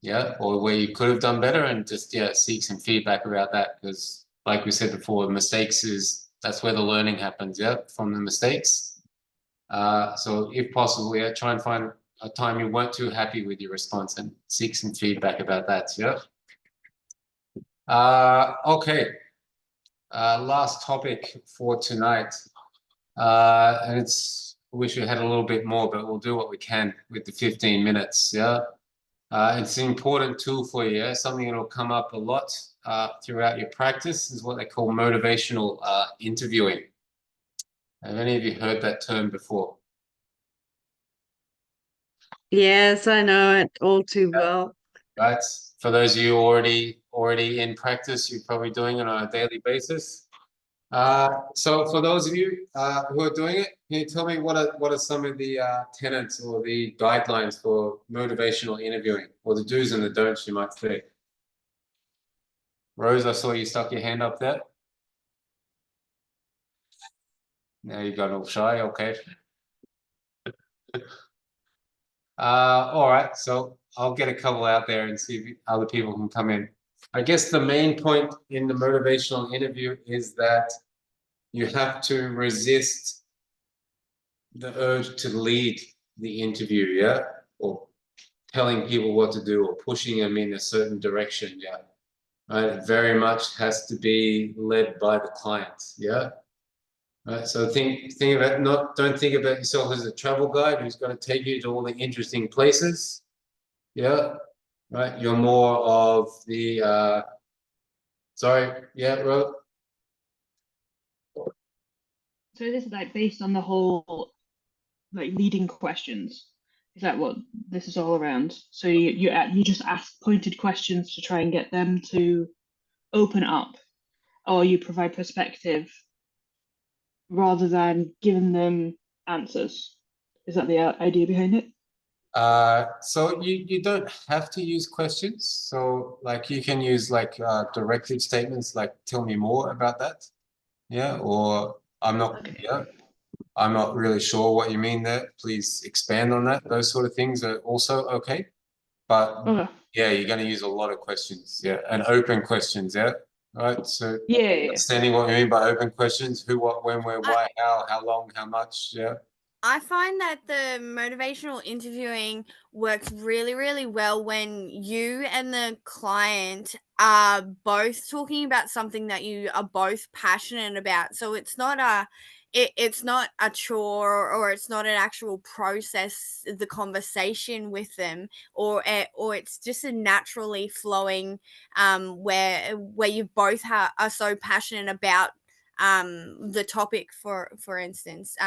yeah, or where you could have done better, and just seek some feedback about that, because like we said before, that's where the learning happens, yeah, from the mistakes. So if possible, yeah, try and find a time you weren't too happy with your response and seek some feedback about that, yeah. Okay. Last topic for tonight. And I wish we had a little bit more, but we'll do what we can with the 15 minutes, yeah. It's an important tool for you, yeah? Something that'll come up a lot throughout your practice is what they call motivational interviewing. Have any of you heard that term before? Yes, I know it all too well. Right. For those of you already in practice, you're probably doing it on a daily basis. So for those of you who are doing it, can you tell me what are some of the tenets or the guidelines for motivational interviewing, or the do's and the don'ts, you might say? Rose, I saw you stuck your hand up there. Now you got all shy. Okay. All right. So I'll get a couple out there and see if other people can come in. I guess the main point in the motivational interview is that you have to resist the urge to lead the interview, yeah, or telling people what to do or pushing them in a certain direction, yeah. Right? It very much has to be led by the client, yeah. Right. So don't think about yourself as a travel guide who's going to take you to all the interesting places, yeah. Right. You're more of the sorry, yeah, Ro. So this is like based on the whole like leading questions. Is that what this is all around? So you just ask pointed questions to try and get them to open up, or you provide perspective rather than giving them answers. Is that the idea behind it? So you don't have to use questions. So like you can use like directive statements like tell me more about that. Yeah, or I'm not really sure what you mean there. Please expand on that. Those sort of things are also okay. But yeah, you're going to use a lot of questions, yeah, and open questions, yeah. Right. So understanding what you mean by open questions: who, what, when, where, why, how long, how much, yeah. I find that the motivational interviewing works really, really well when you and the client are both talking about something that you are both passionate about. So it's not it's not a chore, or it's not an actual process, the conversation with them, or it's just a naturally flowing where you both are so passionate about the topic. For instance,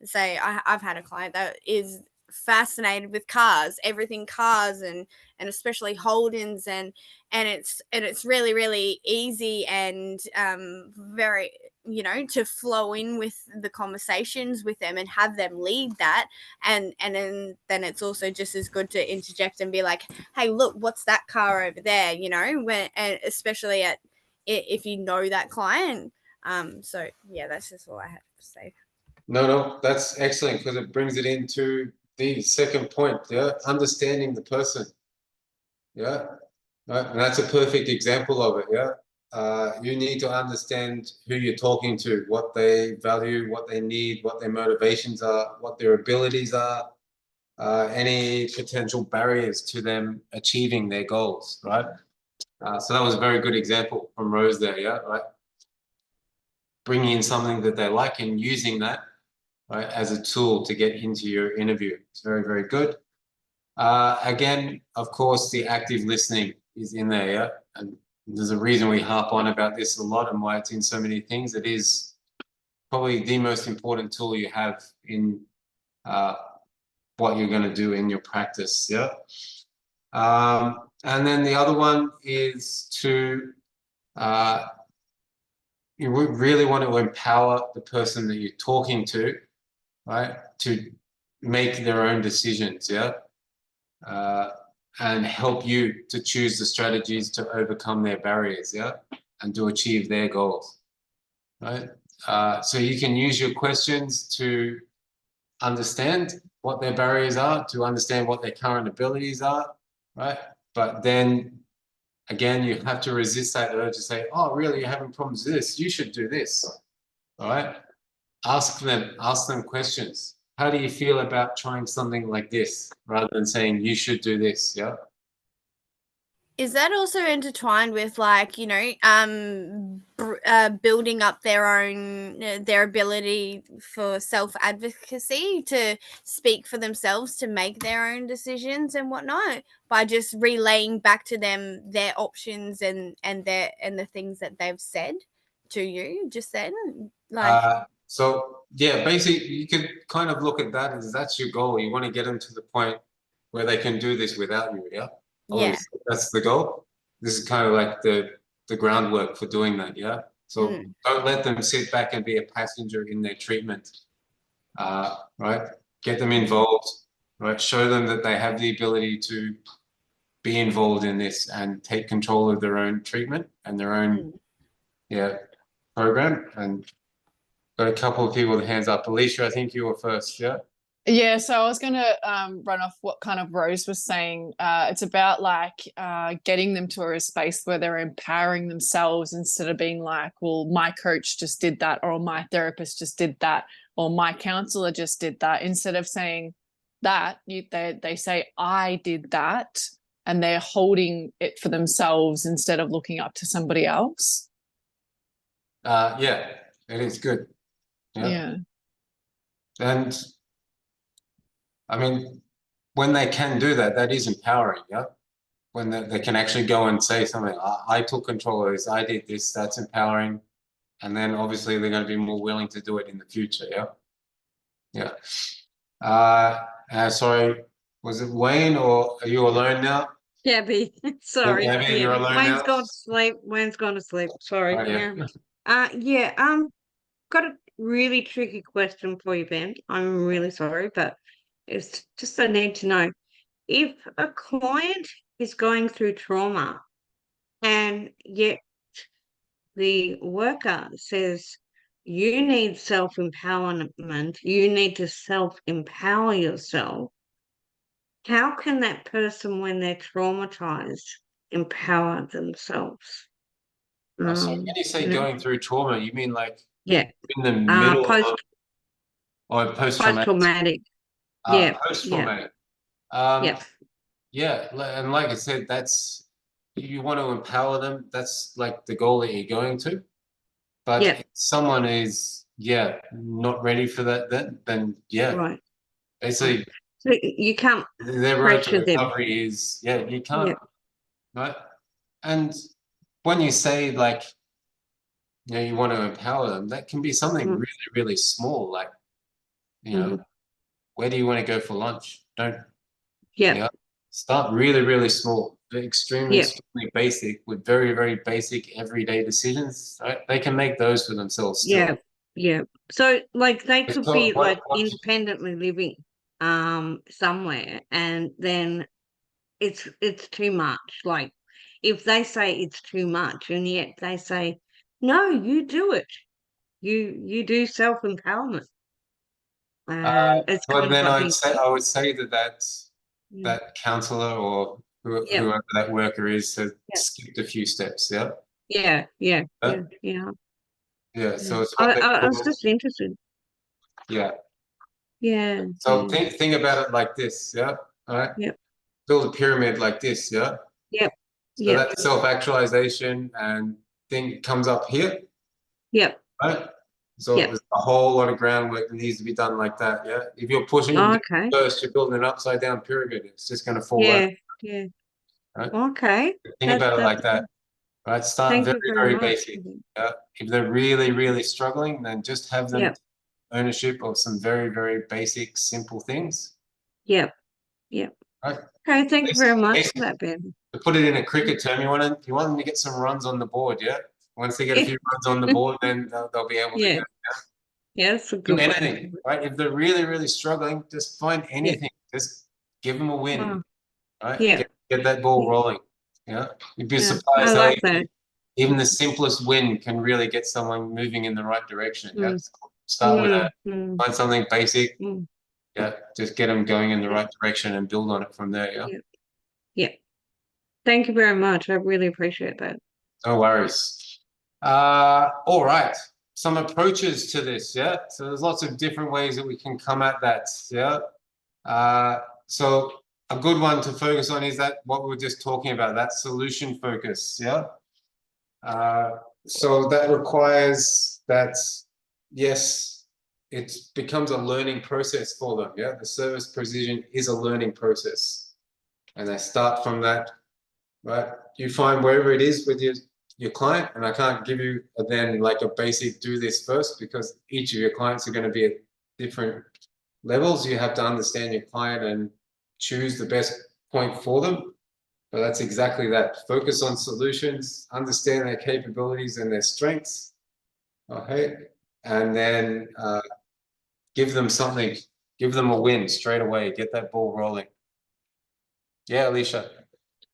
say I've had a client that is fascinated with cars, everything cars, and especially Holdens, and it's really, really easy and very, to flow in with the conversations with them and have them lead that, and then it's also just as good to interject and be like, hey, look, what's that car over there, when, and especially if you know that client. So yeah, that's just all I have to say. No, that's excellent, because it brings it into the second point, yeah, understanding the person, yeah, right, and that's a perfect example of it, yeah. You need to understand who you're talking to, what they value, what they need, what their motivations are, what their abilities are, any potential barriers to them achieving their goals, right? So that was a very good example from Rose there, yeah, right? Bringing in something that they like and using that right, as a tool to get into your interview. It's very, very good. Again, of course, the active listening is in there, yeah? And there's a reason we harp on about this a lot and why it's in so many things. It is probably the most important tool you have in what you're going to do in your practice, yeah? And then the other one is to, you really want to empower the person that you're talking to, right, to make their own decisions, yeah? And help you to choose the strategies to overcome their barriers, yeah, and to achieve their goals, right? So you can use your questions to understand what their barriers are, to understand what their current abilities are, right? But then again, you have to resist that urge to say, oh, really, you're having problems with this, you should do this, all right? Ask them questions. How do you feel about trying something like this rather than saying you should do this, yeah? Is that also intertwined with, like, you know, building up their own their ability for self-advocacy, to speak for themselves, to make their own decisions and whatnot, by just relaying back to them their options and the things that they've said to you just then, like? So yeah, basically you can kind of look at that as that's your goal. You want to get them to the point where they can do this without you, yeah? Obviously, that's the goal. This is kind of like the groundwork for doing that, yeah? So don't let them sit back and be a passenger in their treatment, right? Get them involved, right? Show them that they have the ability to be involved in this and take control of their own treatment and their own, program. And got a couple of people with hands up. Alicia, I think you were first, yeah? Yeah, so I was going to run off what kind of Rose was saying. It's about like getting them to a space where they're empowering themselves instead of being like, well, my coach just did that, or my therapist just did that, or my counselor just did that. Instead of saying that, they say, I did that, and they're holding it for themselves instead of looking up to somebody else. Yeah, it is good. Yeah. And I mean, when they can do that, that is empowering, yeah? When they can actually go and say something, I took control of this, I did this, that's empowering. And then obviously they're going to be more willing to do it in the future, yeah? Yeah. Sorry, was it Wayne, or are you alone now? Gabby, sorry. Gabby, you're alone Wayne's now? gone to sleep. Wayne's gone to sleep. Sorry. Oh, yeah. Got a really tricky question for you, Ben. I'm really sorry, but it's just I need to know. If a client is going through trauma and yet the worker says you need self-empowerment, you need to self-empower yourself, how can that person, when they're traumatized, empower themselves? So when you say going through trauma, you mean like in the middle of or post-traumatic? Post-traumatic. Yeah. Post-traumatic. Yeah, and like I said, that's, you want to empower them. That's like the goal that you're going to. But if someone is, not ready for that, then Right. basically, so you can't their road to pressure them. recovery is, you can't, right? And when you say like, you want to empower them, that can be something really, really small, like, where do you want to go for lunch? Don't, start really, really small, extremely basic, with very, very basic everyday decisions, right? They can make those for themselves still. Yeah. So like they could be like what- independently living somewhere, and then it's too much. Like if they say it's too much and yet they say, no, you do it. You do self-empowerment. It's But kind then of I like would say that counselor or whoever that worker is has skipped a few steps. Yeah. Yeah. So it's what they I was call, just interested. yeah. Yeah. So think about it like this. Yeah. All right. Yep. Build a pyramid like this. Yeah. Yep. So that self-actualization and thing comes up here. Yep. Right. So Yeah. there's a whole lot of groundwork that needs to be done like that. Yeah. If you're pushing Oh, it okay. first, you're building an upside down pyramid. It's just going to fall out. Yeah. Yeah. Right? Okay. Think about it like that. Right. Start Thank very, you very very much. basic. Yeah. If they're really, really struggling, then just have them Yep. take ownership of some very, very basic, simple things. Yep. Yep. Right. Okay. Thank you very much Basic. for that, Ben. To put it in a cricket term, you want them to get some runs on the board. Yeah. Once they get a few runs on the board, then they'll be able to Yeah. go. Yeah, that's a Do good way. anything, right? If they're really, really struggling, just find anything. Just give them a win, Wow. right? Yeah. Get that ball rolling. Yeah. You'd be Yeah. I surprised how like that. even the simplest win can really get someone moving in the right direction. Yeah. Mm. So start with that. Mm. Find something basic. Mm. Yeah. Just get them going in the Yeah. right direction and build on it from there. Yeah. Yeah. Yeah. Thank you very much. I really appreciate that. No worries. All right. Some approaches to this, yeah. So there's lots of different ways that we can come at that, yeah. So a good one to focus on is that what we were just talking about, that solution focus, yeah. So that requires that, yes, it becomes a learning process for them, yeah. The service provision is a learning process, and they start from that, right? You find wherever it is with your client, and I can't give you then like a basic do this first, because each of your clients are going to be at different levels. You have to understand your client and choose the best point for them. But that's exactly that. Focus on solutions, understand their capabilities and their strengths. Okay. And then give them something, give them a win straight away, get that ball rolling. Yeah, Alicia.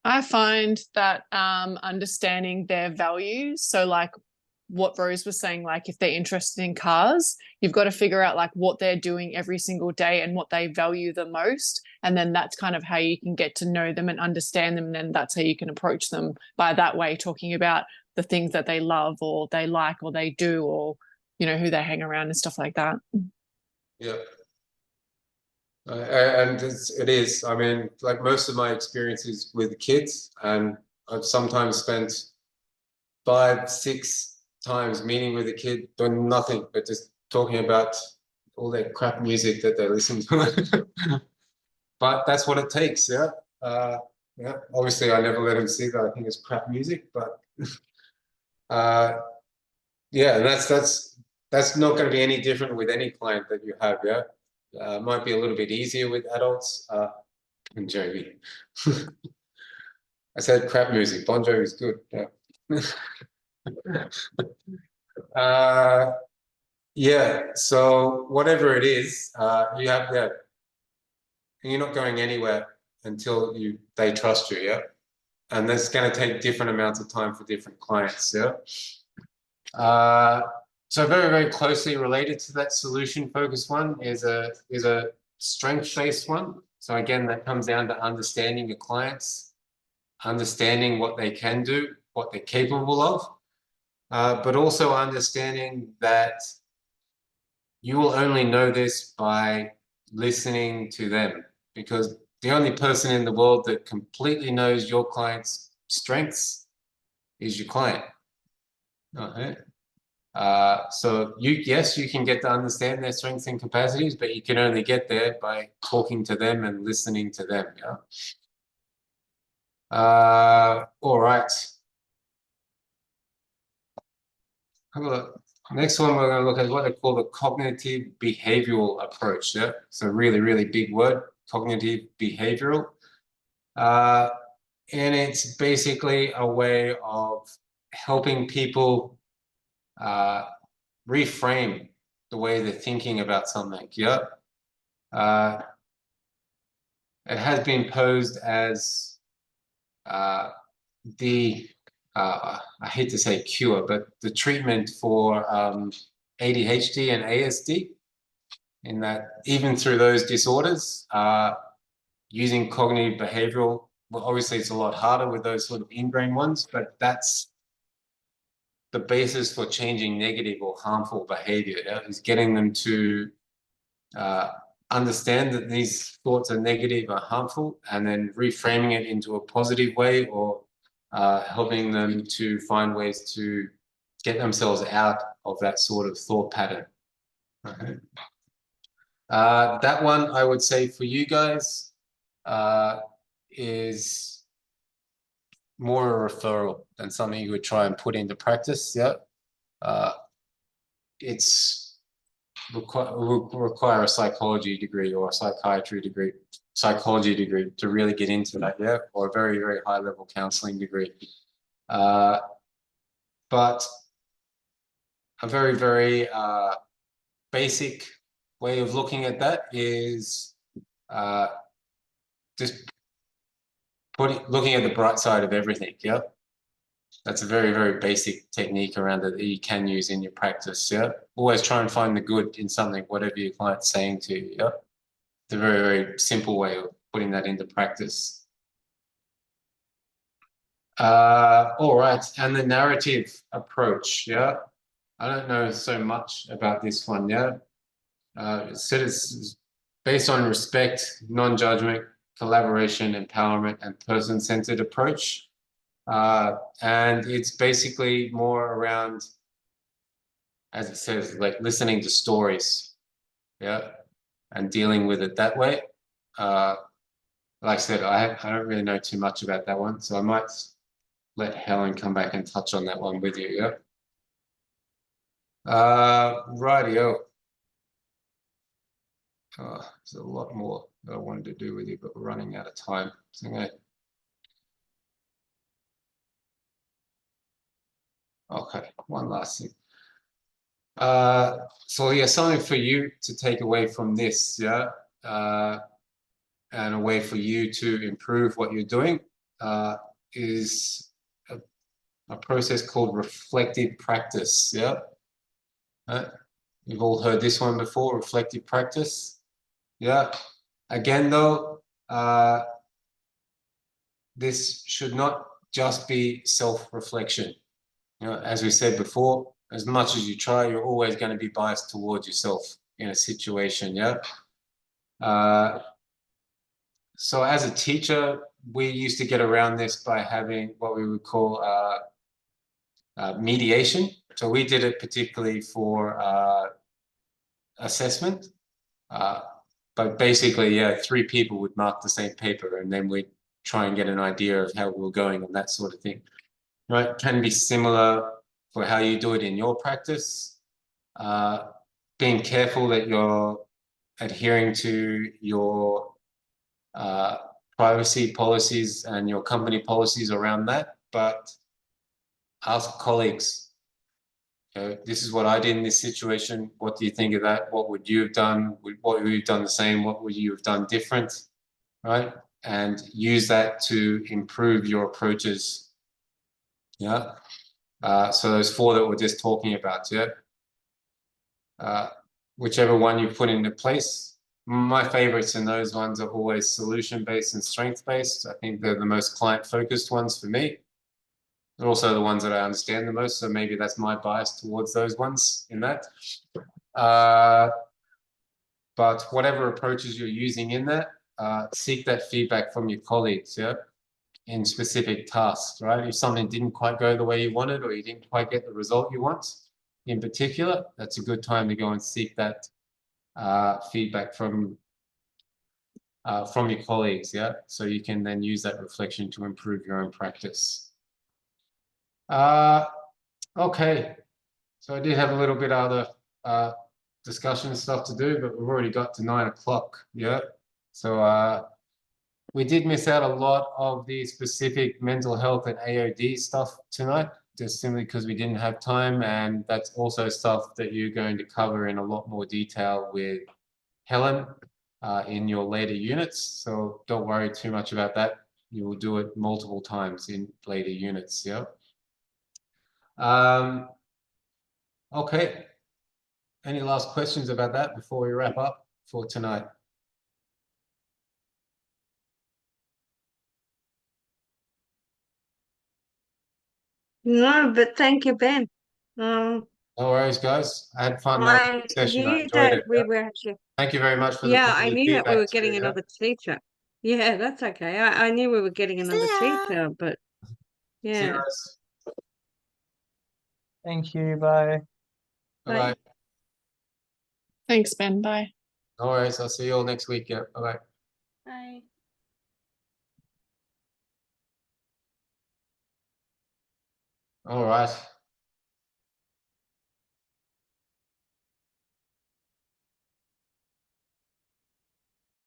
I find that understanding their values, so like what Rose was saying, like if they're interested in cars, you've got to figure out like what they're doing every single day and what they value the most. And then that's kind of how you can get to know them and understand them. And then that's how you can approach them by that way, talking about the things that they love or they like or they do, or, you know, who they hang around and stuff like that. Yeah. And it is, I mean, like most of my experiences with kids, and I've sometimes spent 5, 6 times meeting with a kid doing nothing but just talking about all that crap music that they listen to. But that's what it takes, yeah. Yeah. Obviously, I never let them see that I think it's crap music, but yeah, and that's not going to be any different with any client that you have, yeah. Might be a little bit easier with adults. And Jovi. I said crap music. Bon Jovi's good. Yeah. Yeah. So whatever it is, you have that. You're not going anywhere until they trust you. Yeah. And that's going to take different amounts of time for different clients. Yeah. So very, very closely related to that solution focused one is a strength-based one. So again, that comes down to understanding your clients, understanding what they can do, what they're capable of, but also understanding that you will only know this by listening to them, because the only person in the world that completely knows your client's strengths is your client. Okay. So yes, you can get to understand their strengths and capacities, but you can only get there by talking to them and listening to them. Yeah. All right. Have a look. Next one we're going to look at what they call the cognitive behavioral approach. Yeah. So really, really big word, cognitive behavioral. And it's basically a way of helping people reframe the way they're thinking about something. Yeah. It has been posed as I hate to say cure, but the treatment for ADHD and ASD, in that even through those disorders, using cognitive behavioral, well, obviously it's a lot harder with those sort of ingrained ones, but that's the basis for changing negative or harmful behavior, yeah, is getting them to understand that these thoughts are negative or harmful, and then reframing it into a positive way, or helping them to find ways to get themselves out of that sort of thought pattern. Okay. That one I would say for you guys is more a referral than something you would try and put into practice. Yeah. It's require a psychology degree or a psychology degree to really get into that, yeah, or a very, very high level counseling degree. But a very, very basic way of looking at that is just looking at the bright side of everything, yeah. That's a very, very basic technique around it that you can use in your practice, yeah. Always try and find the good in something, whatever your client's saying to you, yeah. It's a very, very simple way of putting that into practice. All right, and the narrative approach, yeah. I don't know so much about this one, yeah. It said it's based on respect, non-judgment, collaboration, empowerment, and person-centered approach. And it's basically more around, as it says, like listening to stories, yeah, and dealing with it that way. Like I said, I don't really know too much about that one, so I might let Helen come back and touch on that one with you, yeah. Rightio. There's a lot more that I wanted to do with you, but we're running out of time. So I'm gonna... Okay, one last thing. So yeah, something for you to take away from this, yeah, and a way for you to improve what you're doing is a process called reflective practice, yeah. You've all heard this one before, reflective practice. Yeah. Again, though, this should not just be self-reflection. You know, as we said before, as much as you try, you're always going to be biased towards yourself in a situation. Yeah. So as a teacher, we used to get around this by having what we would call mediation. So we did it particularly for assessment. But basically, yeah, 3 people would mark the same paper and then we'd try and get an idea of how we were going and that sort of thing. Right? Can be similar for how you do it in your practice. Being careful that you're adhering to your privacy policies and your company policies around that, but ask colleagues, this is what I did in this situation. What do you think of that? What would you have done? What would you have done the same? What would you have done different? Right? And use that to improve your approaches. Yeah. So those 4 that we're just talking about, yeah. Whichever one you put into place. My favorites in those ones are always solution-based and strength-based. I think they're the most client-focused ones for me. They're also the ones that I understand the most, so maybe that's my bias towards those ones in that. But whatever approaches you're using in that, seek that feedback from your colleagues, yeah, in specific tasks, right? If something didn't quite go the way you wanted or you didn't quite get the result you want in particular, that's a good time to go and seek that feedback from your colleagues, yeah? So you can then use that reflection to improve your own practice. Okay, so I did have a little bit of other discussion stuff to do, but we've already got to 9 o'clock, yeah? So we did miss out a lot of the specific mental health and AOD stuff tonight, just simply because we didn't have time, and that's also stuff that you're going to cover in a lot more detail with Helen in your later units, so don't worry too much about that. You will do it multiple times in later units, yeah? Okay. Any last questions about that before we wrap up for tonight? No, but thank you, Ben. No worries, guys. I had fun that I session. I knew enjoyed that it. we were actually, Thank you very much for the yeah, I positive knew that we were feedback getting too, yeah? another teacher. Yeah, that's okay. I knew we were getting another teacher, but See you yeah. guys. Thank you. Bye. Bye Bye. bye. Thanks, Ben. Bye. No worries. I'll see you all next week. Yeah. Bye bye. Bye. All right.